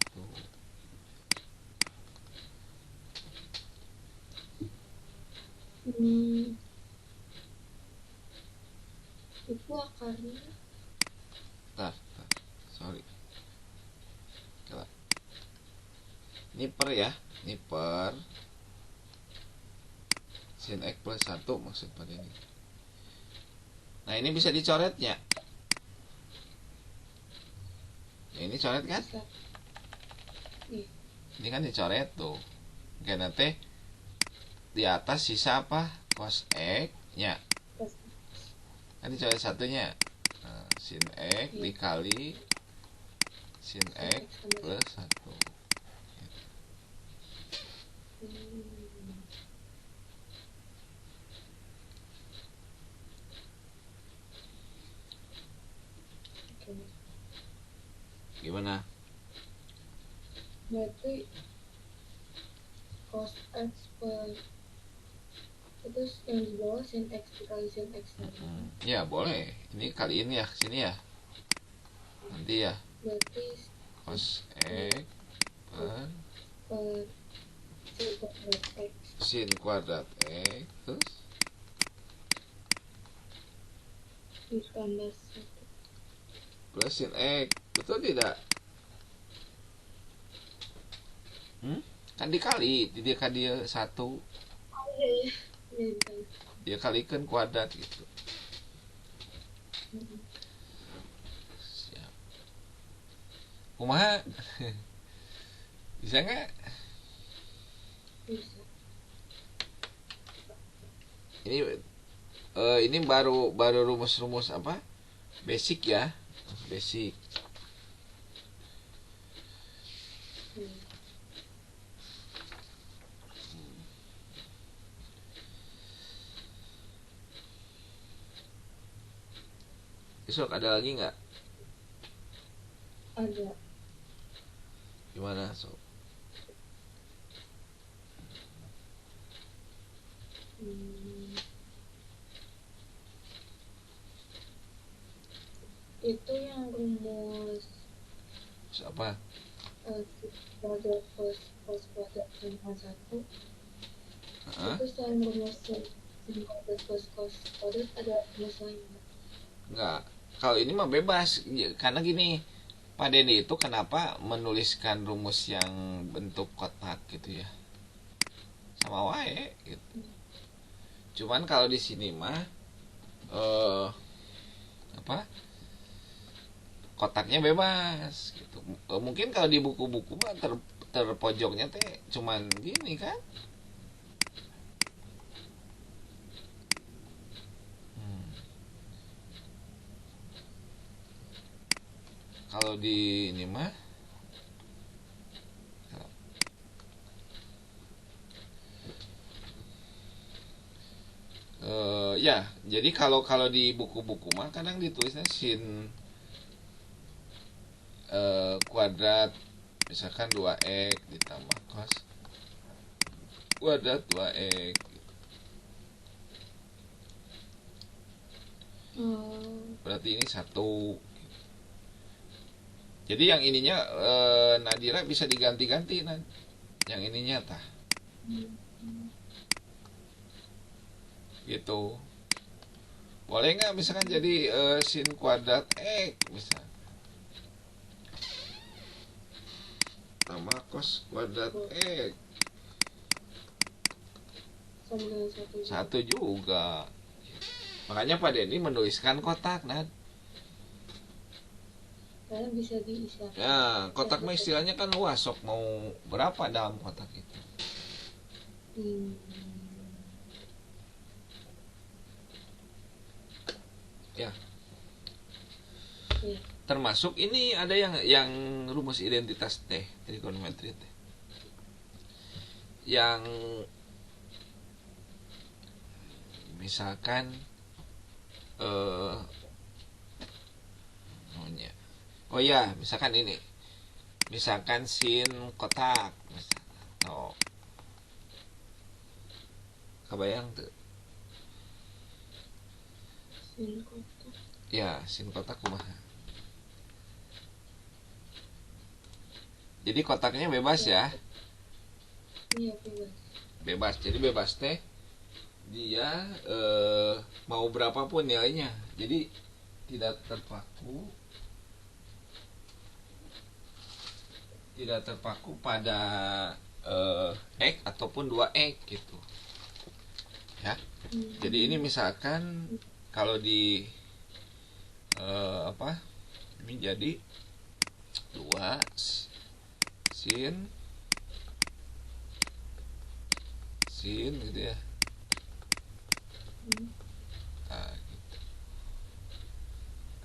Itu akarnya. Sorry. Ini per ya, ini per sin X plus 1 maksud pada ini. Nah ini bisa dicoretnya. Ya, ini coret kan? Ini kan dicoret tuh. Oke, nanti di atas sisa apa? Cos X nya. Kan dicoret satunya. Nah, sin X dikali sin X plus 1. Gimana? Berarti cos X per terus yang di bawah sin X dikali sin X lagi. Ya boleh. Ini kali ini ya sini ya. Nanti ya. Berarti Cos X per sin kuadrat sin kuadrat X X terus ditambah 1. plus sin X, betul tidak? Kan dikali, dia kan dia 1, Iya. dia kalikan kuadrat gitu. Siap. Kumaha? Bisa nggak? Bisa. Ini baru rumus-rumus apa? Basic ya, basic. Besok ada lagi nggak? Ada. Gimana sob? Itu yang rumus Apa? kuadrat plus kuadrat sama 1. Itu selain rumus sin kuadrat plus cos kuadrat ada rumus lain nggak? Nggak. Kalau ini mah bebas, karena gini, Pak Denny itu kenapa menuliskan rumus yang bentuk kotak gitu ya, sama wae gitu. Cuman kalau di sini mah apa, kotaknya bebas gitu. Mungkin kalau di buku-buku mah terpojoknya teh cuman gini kan. Kalau di ini mah ya, jadi kalau di buku-buku mah kadang ditulisnya sin kuadrat misalkan 2x ditambah cos kuadrat 2x. Berarti ini 1. Jadi yang ininya Nadira bisa diganti-ganti yang ininya tah. Gitu. Boleh nggak misalkan jadi sin kuadrat X misalkan tambah cos kuadrat X Sama dengan 1 juga. Makanya Pak Denny menuliskan kotak karena bisa diisikan. Ya, kotak mah istilahnya kan luas, sok mau berapa dalam kotak itu. Ya. Termasuk ini ada yang rumus identitas T, trigonometri T. Yang misalkan oh ya, misalkan ini. Misalkan sin kotak, misalkan. Oh. Kebayang tuh? Sin kotak. Ya, sin kotak kumaha. Jadi kotaknya bebas ya? Iya, bebas. Bebas. Jadi bebas teh dia mau berapapun nilainya. Jadi tidak terpaku pada X ataupun 2X gitu. Ya. Jadi ini misalkan kalau di ini jadi 2 sin gitu ya. Nah, gitu.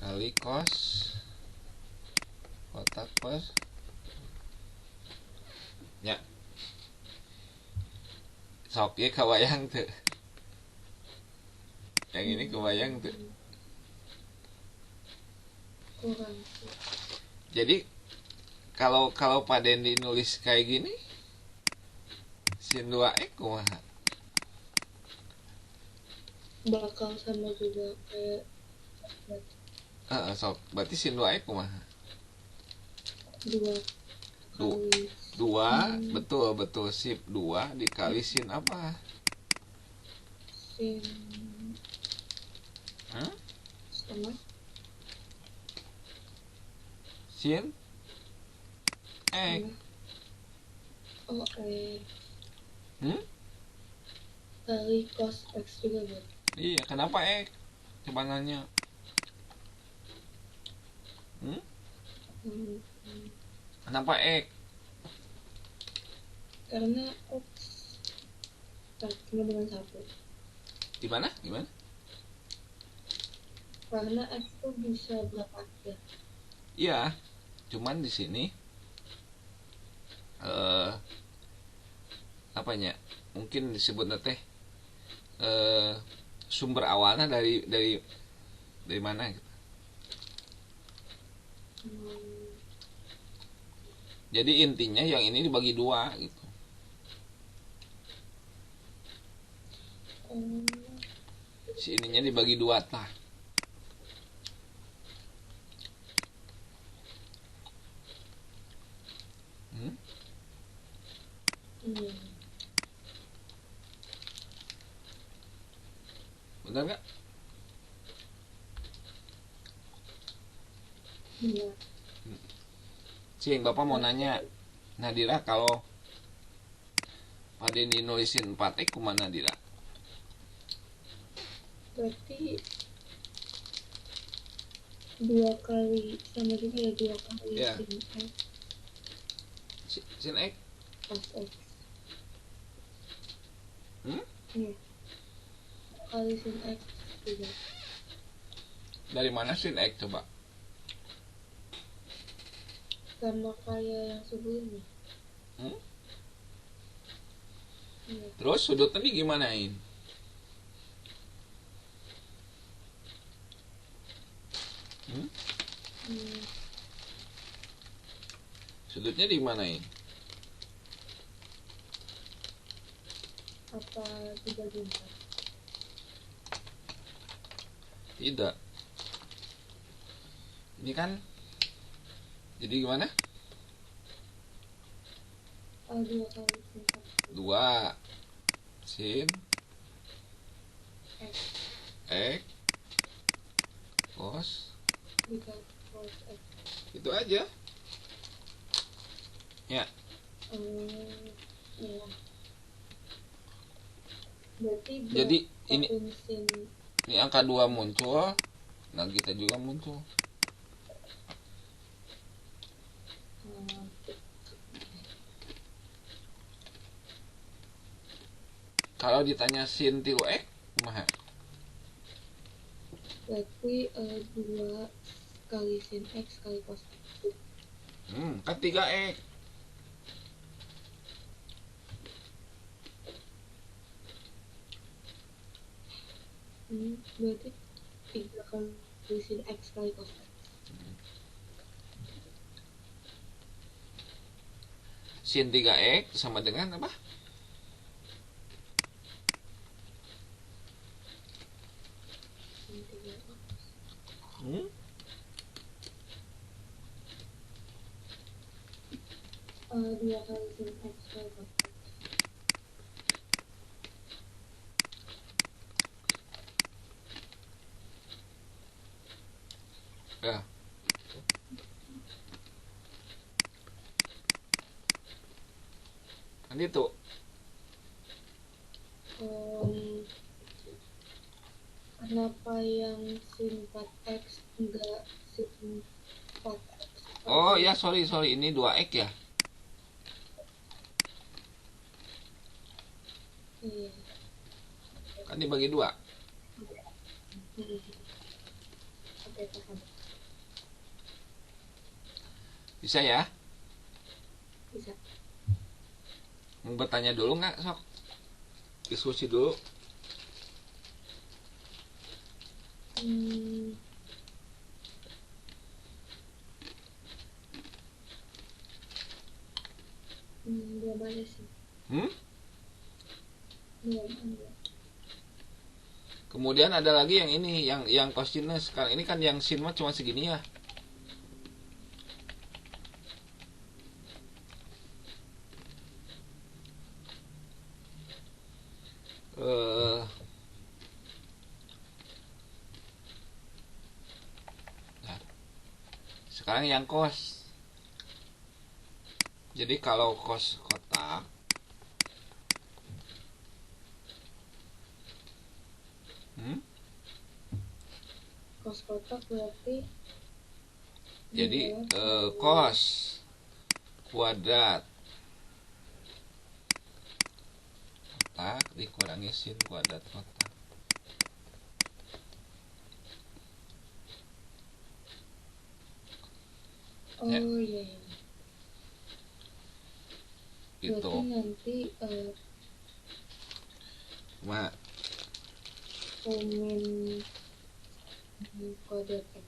Kali cos kotak plus ya. Sok ya kebayang tuh. Yang ini kebayang tuh. Kurang. Jadi kalau Pak Dendi nulis kayak gini sin 2x kumaha? Bakal sama juga kayak Sok berarti sin 2x kumaha? 2 kali 2, betul sip. 2 dikali sin apa? Sin setengah. Sin X. Oh, kali cos X juga buat. Iya, kenapa X? Coba nanya. Kenapa X? Karena X cuma dengan 1. Gimana? Karena X tuh bisa berapa aja. Iya, cuman di sini apanya? Mungkin disebutnya teh sumber awalnya dari mana gitu. Jadi intinya yang ini dibagi 2 gitu. Si ininya dibagi 2 tah. Benar nggak? Iya. Cing, Bapak mau nanya, Nadira kalau Pak Denny nulisin 4X kemana Nadira? Berarti 2 kali sama juga ya, 2 kali Ya. sin X Sin X? cos X. Iya. Kali sin X juga. Dari mana sin X coba? Sama kayak yang sebelumnya. Iya. Terus sudutnya digimanain? Sudutnya dimanain? Apa dibagi 4? Tidak. Ini kan jadi gimana? 2 kali sin X. 2 sin X cos Dikali cos X. itu aja ya. Iya. Berarti jadi ini sin angka 2 muncul, nah kita juga muncul. Kalau ditanya sin 3X kumaha? Berarti 2 kali sin X kali cos X. Kan 3X. Berarti 3 kali sin X kali cos X. Sin 3X sama dengan apa? Sin 3X. 2 kali sin X kali cos X. Ya. Kan itu. Kenapa yang sin 4X enggak sin 4X? Oh ya, sorry ini 2X ya. Iya. Kan dibagi 2. Oke, paham. Bisa ya? Bisa. Mau bertanya dulu nggak, sok? Diskusi dulu. Belum ada sih. Belum ada. Kemudian ada lagi yang ini, yang cosinus. Sekarang ini kan yang sin mah cuma segini ya. Sekarang yang kos. Jadi kalau kos kotak Kos kotak berarti jadi kos kuadrat kotak dikurangi sin kuadrat kotak. Oh Ya. iya, iya. Gitu. Berarti nanti min kuadrat X.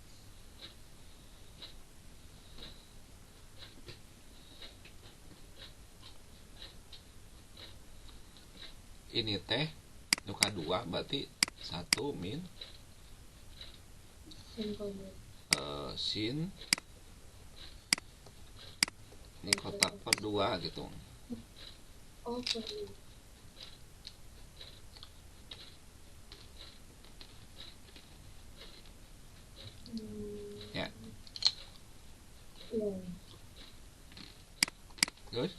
Ini teh nuka 2 berarti 1 min Sin kuadrat. sin ini kotak per 2 gitu. Oh, perlu. Ya. Iya. Terus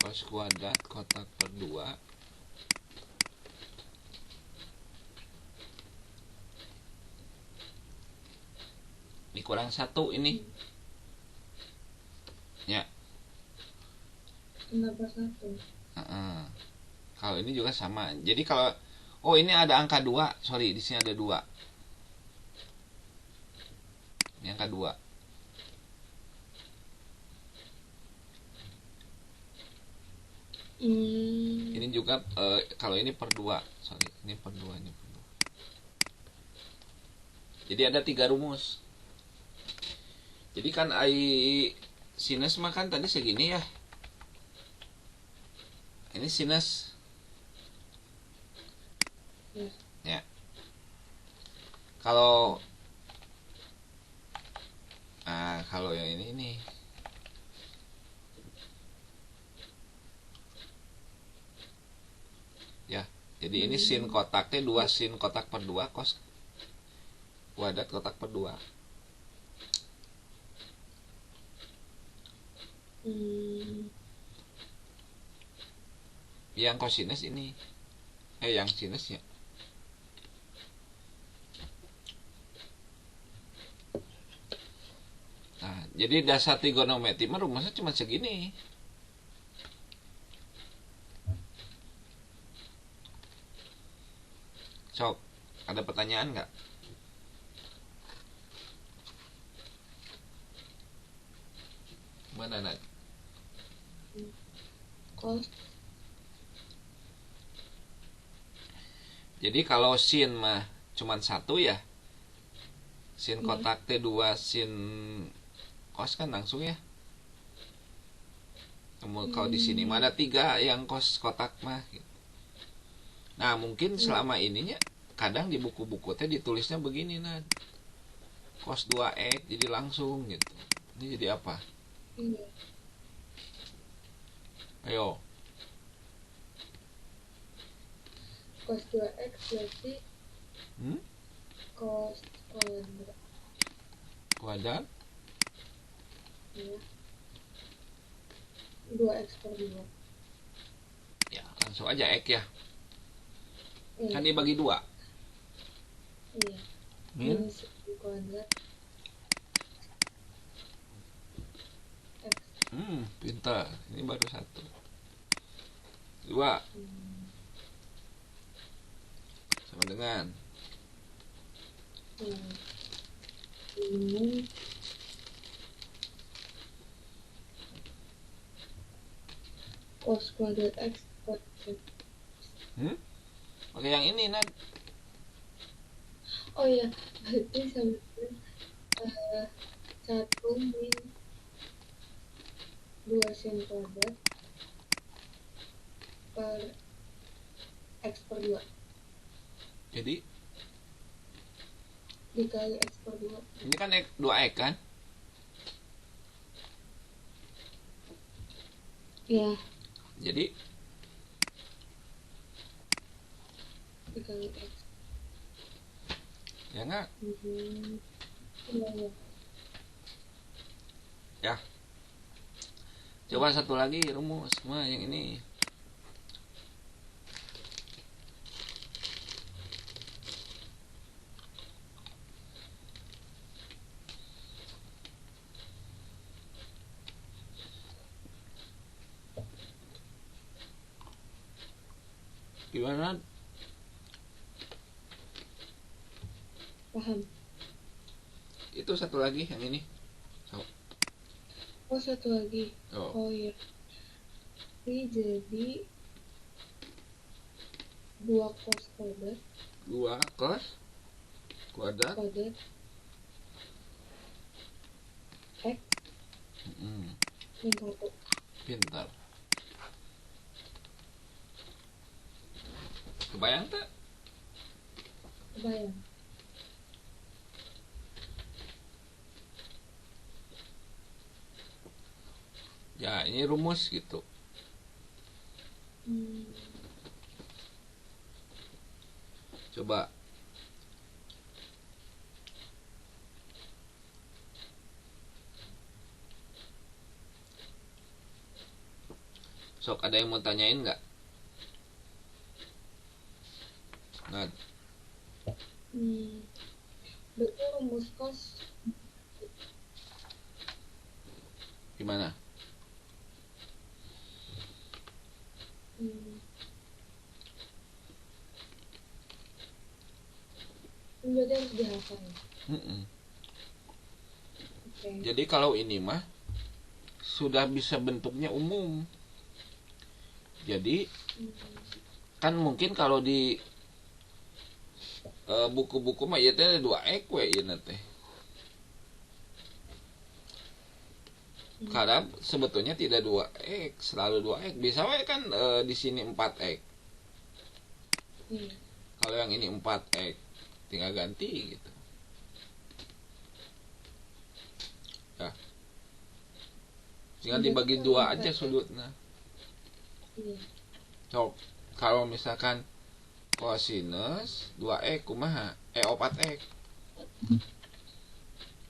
kos kuadrat kotak per 2 dikurang 1 ini. Ya. Kenapa 1? Kalau ini juga sama. Jadi kalau ini ada angka 2, sorry di sini ada 2. Ini angka 2. Ini juga kalau ini per 2, sorry ini per 2, ini per 2. Jadi ada 3 rumus. Jadi kan sinus mah kan tadi segini ya. Ini sinus. Ya. Kalau yang ini nih. Ya, jadi ini sin kotaknya 2 sin kotak per 2 kos kuadrat kotak per 2. Yang kosinus ini. Yang sinus ya. Nah, jadi dasar trigonometri mah rumusnya cuma segini. Sok, ada pertanyaan nggak? Mana Nat? Kos. Jadi kalau sin mah cuman 1 ya. Sin kotak T2 sin kos kan langsung ya. Kalau di sini mah ada 3 yang kos kotak mah. Nah mungkin selama ininya kadang di buku-buku teh ditulisnya begini Nad. Cos 2x jadi langsung gitu. Ini jadi apa? Ayo. Cos 2x berarti cos kuadrat ya 2x per 2. Ya langsung aja x ya. Iya. Kan dibagi 2. Iya. Min kuadrat x. Pintar. Ini baru 1. 2 sama dengan Ini cos kuadrat x kuadrat. Oke yang ini Nad. Oh iya, berarti sama dengan 1 min 2 sin kuadrat per x per 2 Jadi dikali x per 2. ini kan 2x kan? Ya. Jadi dikali X. Ya nggak? Iya. Ya. Coba satu lagi rumus. Nah, yang ini. Gimana? Paham. Itu satu lagi yang ini. Oh, satu lagi. Oh. Iya. Ini jadi 2 cos kuadrat. 2 cos kuadrat X min 1. Pintar. Kebayang tak? Kebayang. Ya, ini rumus gitu. Coba. Sok, ada yang mau tanyain nggak? Nggak. Berarti rumus cos Gimana? Berarti harus dihafal. Okay. Jadi kalau ini mah sudah bisa bentuknya umum. Jadi kan mungkin kalau di buku-buku mah ya teh 2x we ieu teh. Karena sebetulnya tidak 2x, selalu 2x. Bisa we kan di sini 4x. Kalau yang ini 4x, tinggal ganti gitu. Ya. Tinggal dibagi 2 aja sudutnya. So, kalau misalkan kosinus 2x kumaha? 4x.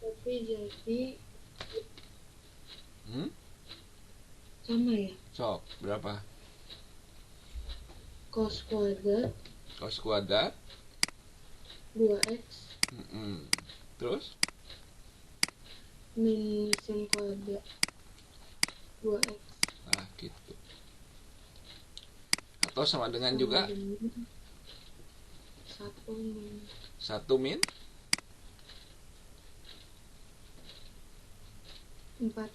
Tapi jadi sama ya? So, berapa? Cos kuadrat 2x terus? Min sin kuadrat 2x. Nah, gitu. Atau sama dengan juga 1 min 4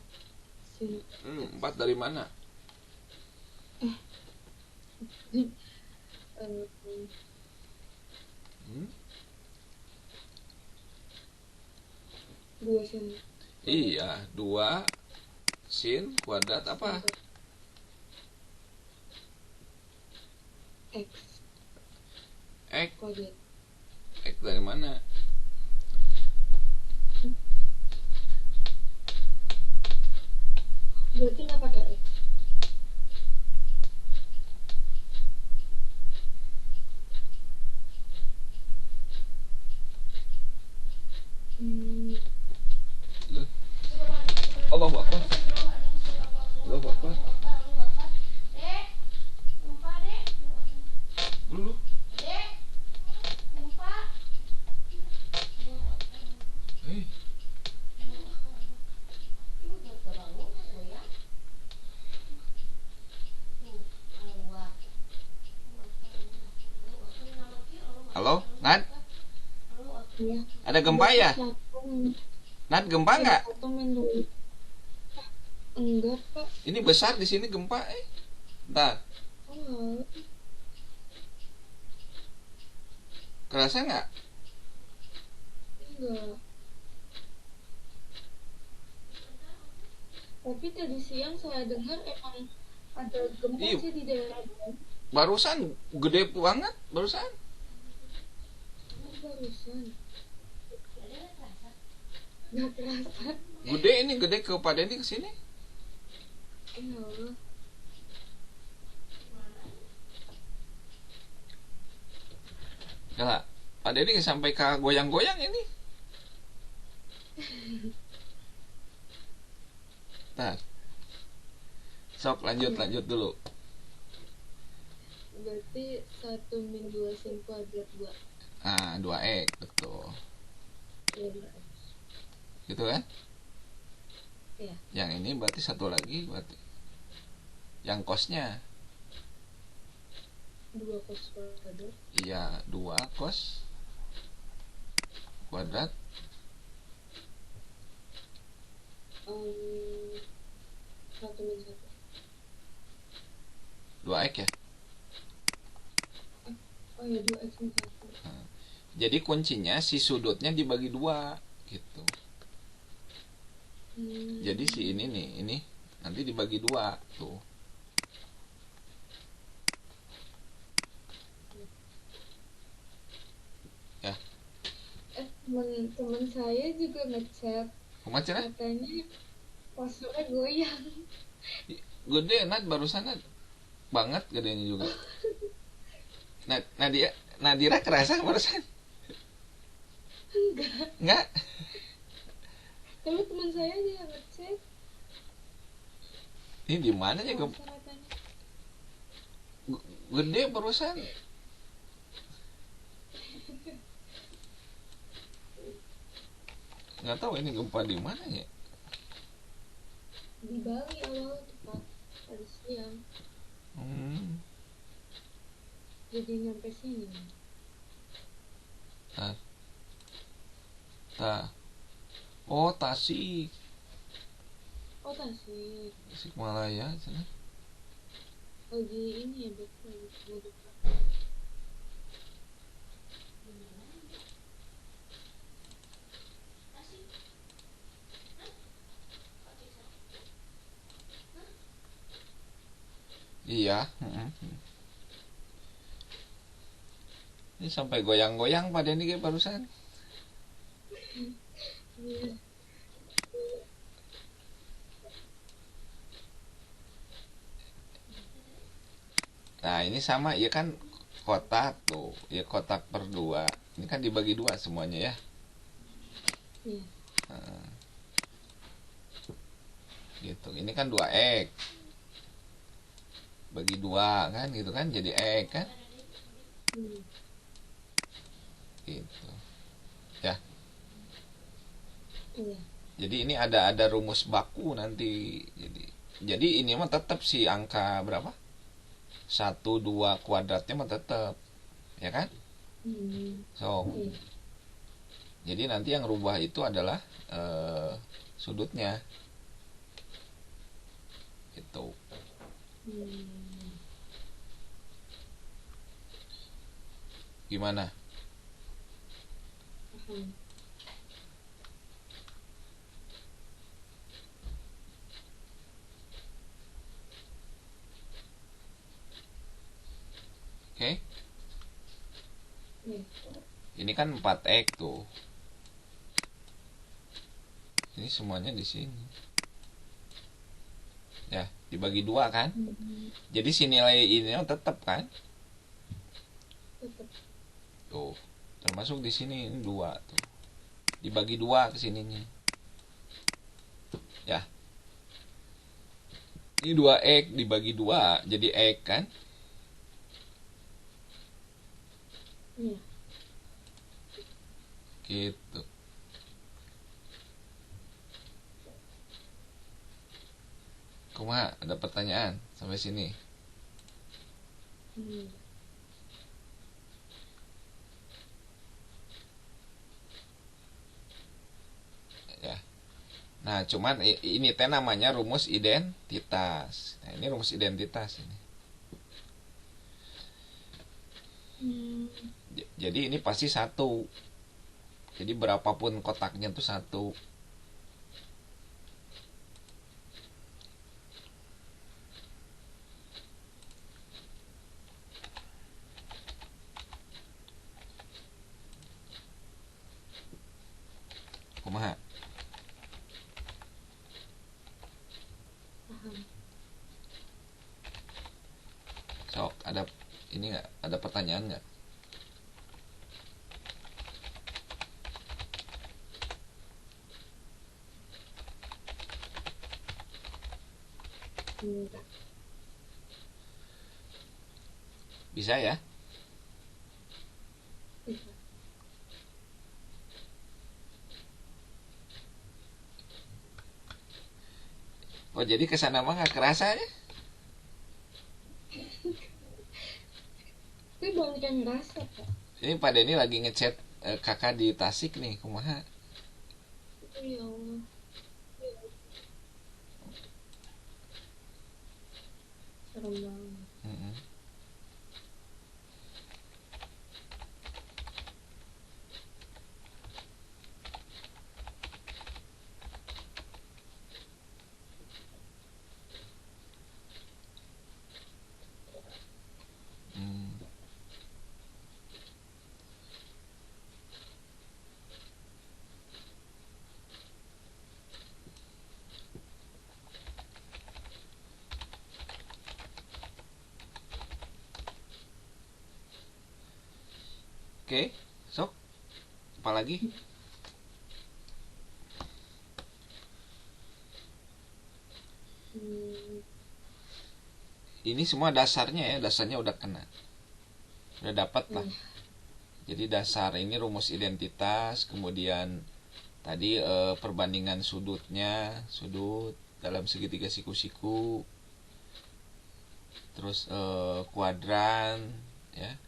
sin 4 dari mana? 2 sin. Iya, 2 sin kuadrat apa? X kuadrat. X dari mana? Berarti nggak pakai X. Allahu Akbar. Allahu Akbar. Dulu. Hei. Halo, Nat? Ya. Ada gempa ya? Nat, gempa nggak? Enggak, Pak. Ini besar di sini gempa, Ntar. Oh. Kerasa nggak? Enggak. Tapi tadi siang saya dengar emang ada gempa sih di daerah. Barusan gede banget, barusan. Nggak terasa. Gede ini, gede ke Pak Denny kesini. Iya. Gak, Pak Dedi sampai ke goyang-goyang ini. Nah, sok lanjut dulu. Berarti 1 min 2 sin kuadrat 2. 2x, betul. Iya, 2x. Gitu kan? Iya. Yang ini berarti satu lagi, berarti yang cosnya 2 cos kuadrat. iya 2 cos kuadrat 1 min 1. 2x ya. Oh ya, 2x min 1. Jadi kuncinya si sudutnya dibagi 2 gitu. Jadi si ini nih, ini nanti dibagi 2 tuh. Ya. Teman saya juga ngechat. Kemana? Katanya passwordnya goyang. Gede Nat, barusan Nat. Banget gedenya juga. Nadira kerasa barusan? Enggak. Tapi teman saya dia ngechat. Ini di mana ya gede barusan? Nggak tahu ini gempa di mana ya? Di Bali awal tepat tadi siang. Jadi nyampe sini. Oh, Tasik. Oh, Tasik. Tasikmalaya sana. Lagi ini ya, lagi Iya. Ini sampai goyang-goyang pada ini kayak barusan. Nah ini sama ya kan, kotak tuh ya, kotak per 2. Ini kan dibagi 2 semuanya ya. Iya. Gitu. Ini kan 2x bagi 2 kan, gitu kan, jadi x kan. Gitu ya. Iya. Jadi ini ada rumus baku nanti. Jadi ini mah tetap si angka berapa, 1 2 kuadratnya mah tetap ya kan. So Iya. jadi nanti yang rubah itu adalah sudutnya itu. Gimana? Oke. Ini kan 4x tuh. Ini semuanya di sini. Ya, dibagi 2 kan? Jadi si nilai ini tetap kan? Tetap. Tuh, termasuk di sini ini 2 tuh. Dibagi 2 ke sininya. Ya. Ini 2x dibagi 2 jadi x kan? Iya. Gitu. Kumaha, ada pertanyaan sampai sini? Ya. Nah, cuman ini teh namanya rumus identitas. Nah, ini rumus identitas ini. Jadi ini pasti 1. Jadi berapapun kotaknya tuh 1. Kumaha? Sok, ada ini nggak? Ada pertanyaan nggak? Enggak. Bisa ya? Bisa. Oh, jadi kesana mah nggak kerasa ya? Tapi banyak yang ngerasa, Pak. Ini Pak Denny lagi ngechat kakak di Tasik nih, kumaha? Oh, ya Allah. Serem banget. Mm-mm. Hmm. Oke, sok. Apalagi? Hmm. Ini semua dasarnya ya, dasarnya udah kena. Udah dapat lah. Iya. Jadi dasar ini rumus identitas, kemudian tadi perbandingan sudutnya, sudut dalam segitiga siku-siku, terus kuadran, ya.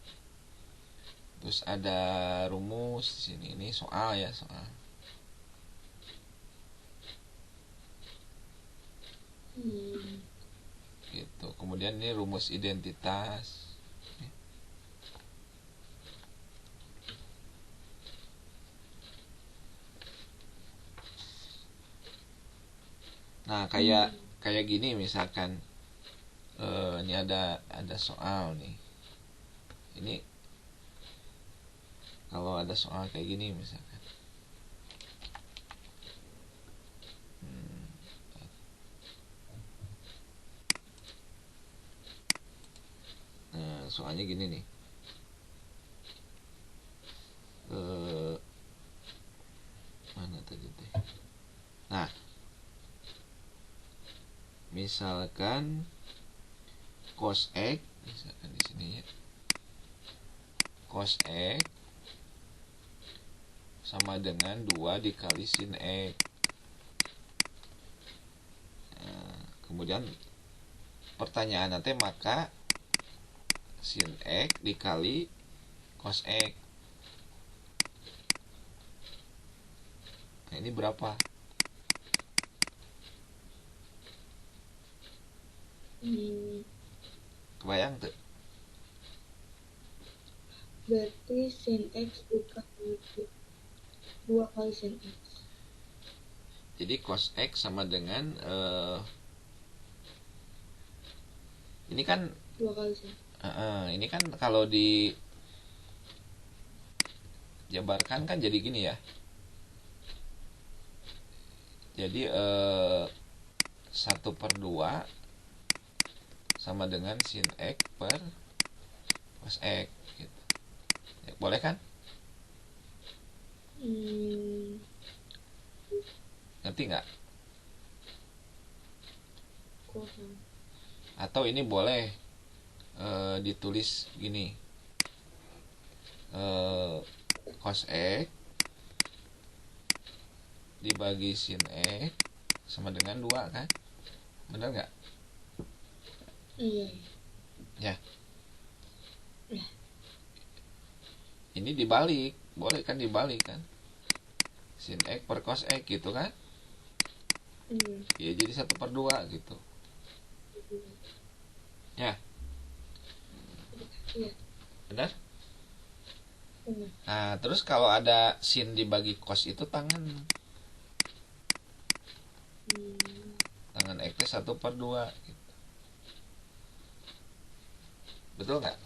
Terus ada rumus di sini. Ini soal ya, soal. Hmm. Gitu. Kemudian ini rumus identitas. Nah, kayak gini misalkan ini ada soal nih. Ini kalau ada soal kayak gini misalkan. Hmm, soalnya gini nih. Mana tadi teh? Nah, misalkan cos X, misalkan di sini ya. Cos X sama dengan 2 dikali sin X. Nah, kemudian pertanyaan nanti maka sin X dikali cos X. Nah, ini berapa? Hmm. Kebayang tuh? Berarti sin X dikali 2 kali sin X. Jadi cos X sama dengan ini kan 2 kali sin. ini kan kalau dijabarkan kan jadi gini ya. Jadi 1/2 sama dengan sin X per cos X gitu. Ya, boleh kan? Hmm. Ngerti nggak? Kurang. Atau ini boleh ditulis gini, cos X dibagi sin X sama dengan 2 kan? Bener nggak? Iya. Ya. Ya. Ini dibalik, boleh kan dibalik kan? Sin X per cos X gitu kan? Iya. Ya jadi 1/2 gitu. Ya. Iya. Benar? Benar. Nah, terus kalau ada sin dibagi cos itu tangan. Tangan X 1/2 gitu. Betul nggak?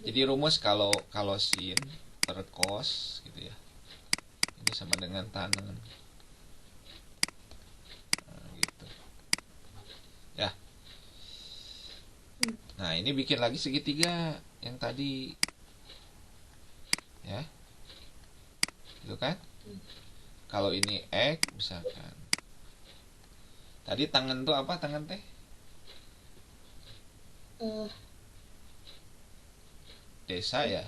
Jadi rumus kalau sin per cos gitu ya. Ini sama dengan tangan. Nah, gitu. Ya. Nah, ini bikin lagi segitiga yang tadi. Ya. Itu kan? Kalau ini X misalkan. Tadi tangan tuh apa tangan teh? Desa ya?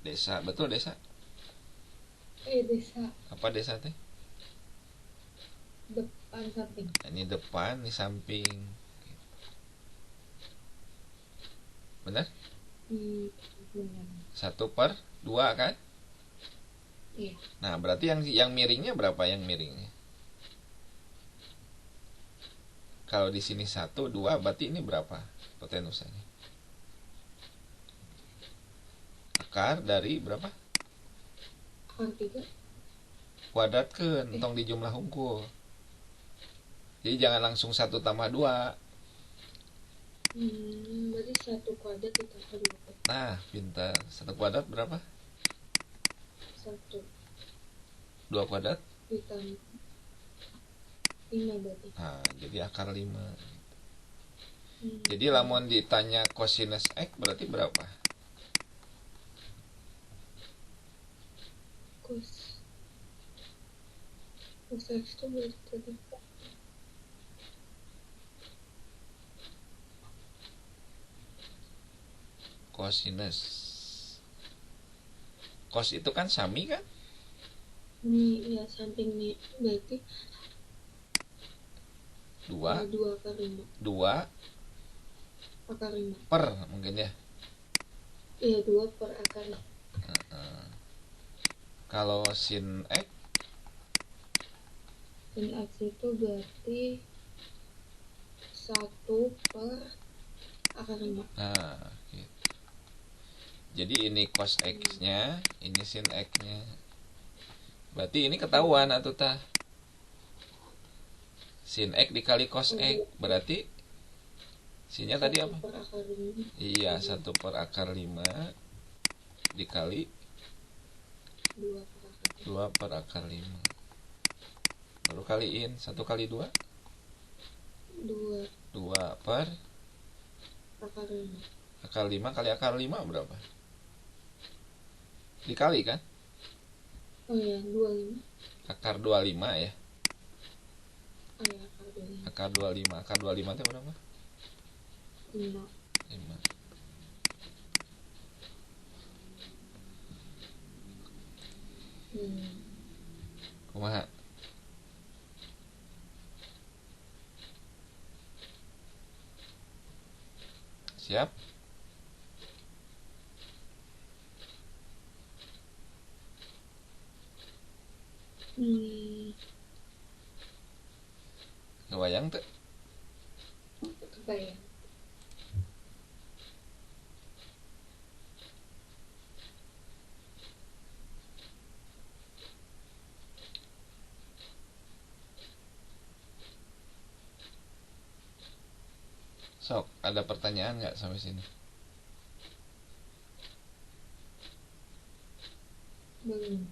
Desa, betul desa. Desa. Apa desa teh? Depan samping. Ini depan, ini samping. Benar? Benar. 1/2 kan? Iya. Nah, berarti yang miringnya berapa yang miringnya? Kalau di sini 1, 2, berarti ini berapa hipotenusanya? Akar dari berapa? Akar 3. Kuadratkeun, tong di jumlah hungkul. Jadi jangan langsung 1+2. Berarti 1 kuadrat ditambah 2. Nah, pintar. 1 kuadrat berapa? 1. 2 kuadrat? Ditambah 5 berarti. Nah, jadi akar 5. Jadi lamun ditanya cosinus X berarti berapa? Cos X itu berarti tadi Cosinus. Cos itu kan sami kan? ini ya samping nih berarti 2 2 akar 5. 2 Akar 5. per mungkin ya. Iya 2 per akar 5. Kalau sin X Sin X itu berarti 1 per akar 5. Nah, gitu. Jadi ini cos X-nya, ini sin X-nya. Berarti ini ketahuan atuh tah. Sin X dikali cos X berarti sinnya tadi apa? 1 per akar 5. Iya, 1 per akar 5 dikali 2 per akar 5. Baru kaliin 1 kali 2 2 per akar 5. akar 5 kali akar 5 berapa? Dikali kan? Oh ya 25. Akar 25 ya. Oh ya akar 25. Akar 25. Akar 25 itu berapa? 5. 5. Kumaha? Siap? Kebayang tuh? Kebayang. Sok, ada pertanyaan nggak sampai sini? Belum.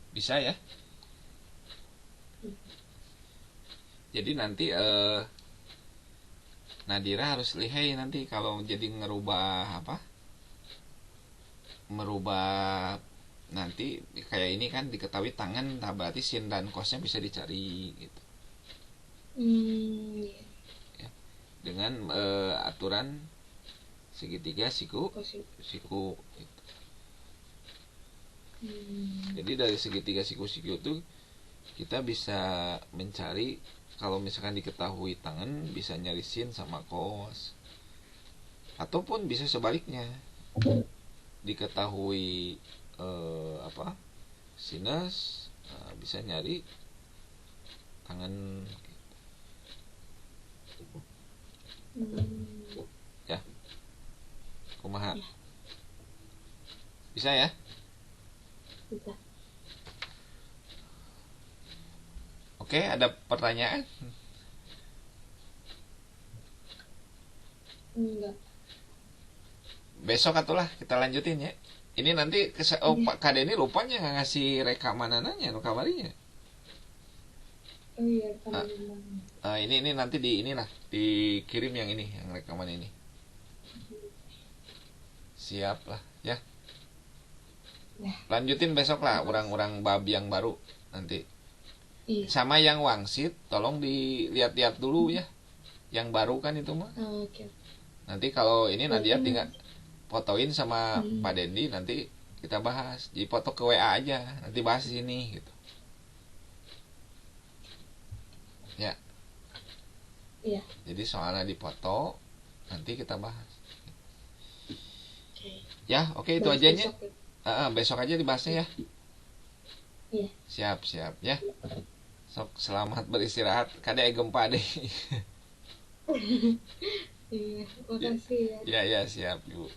Bisa ya? Jadi nanti Nadira harus lihai nanti kalau jadi ngerubah apa? Merubah nanti kayak ini kan diketahui tangan, nah berarti sin dan cosnya bisa dicari gitu. Iya. Ya. Dengan aturan segitiga siku gitu. Jadi dari segitiga siku-siku itu kita bisa mencari, kalau misalkan diketahui tangan bisa nyari sin sama cos, ataupun bisa sebaliknya diketahui sinus, bisa nyari tangan ya. Kumaha ya. Bisa ya? Bisa. Oke, ada pertanyaan? Enggak. Besok atulah kita lanjutin ya. Ini nanti Pak Kade ini lupanya nggak ngasih rekaman ananya, no kamarinya. Oh iya, rekaman. Ini nanti inilah dikirim yang ini, yang rekaman ini. Siap lah ya. Nah, lanjutin besok lah makasih. orang-orang bab yang baru nanti. Iya. Sama yang wangsit tolong dilihat-lihat dulu ya, yang baru kan itu mah. Oke. Nanti kalau ini Berarti Nadia tinggal fotoin sama hmm, Pak Dendi, nanti kita bahas di foto ke WA aja, nanti bahas di sini gitu ya. iya. Jadi soalnya di foto nanti kita bahas Oke. ya. Oke, itu Bahas aja nya. besok ya. Besok aja dibahasnya ya. Iya. Siap siap ya. Sok selamat beristirahat. Kadek gempa deh. Iya, makasih ya. Ya ya siap, Ibu.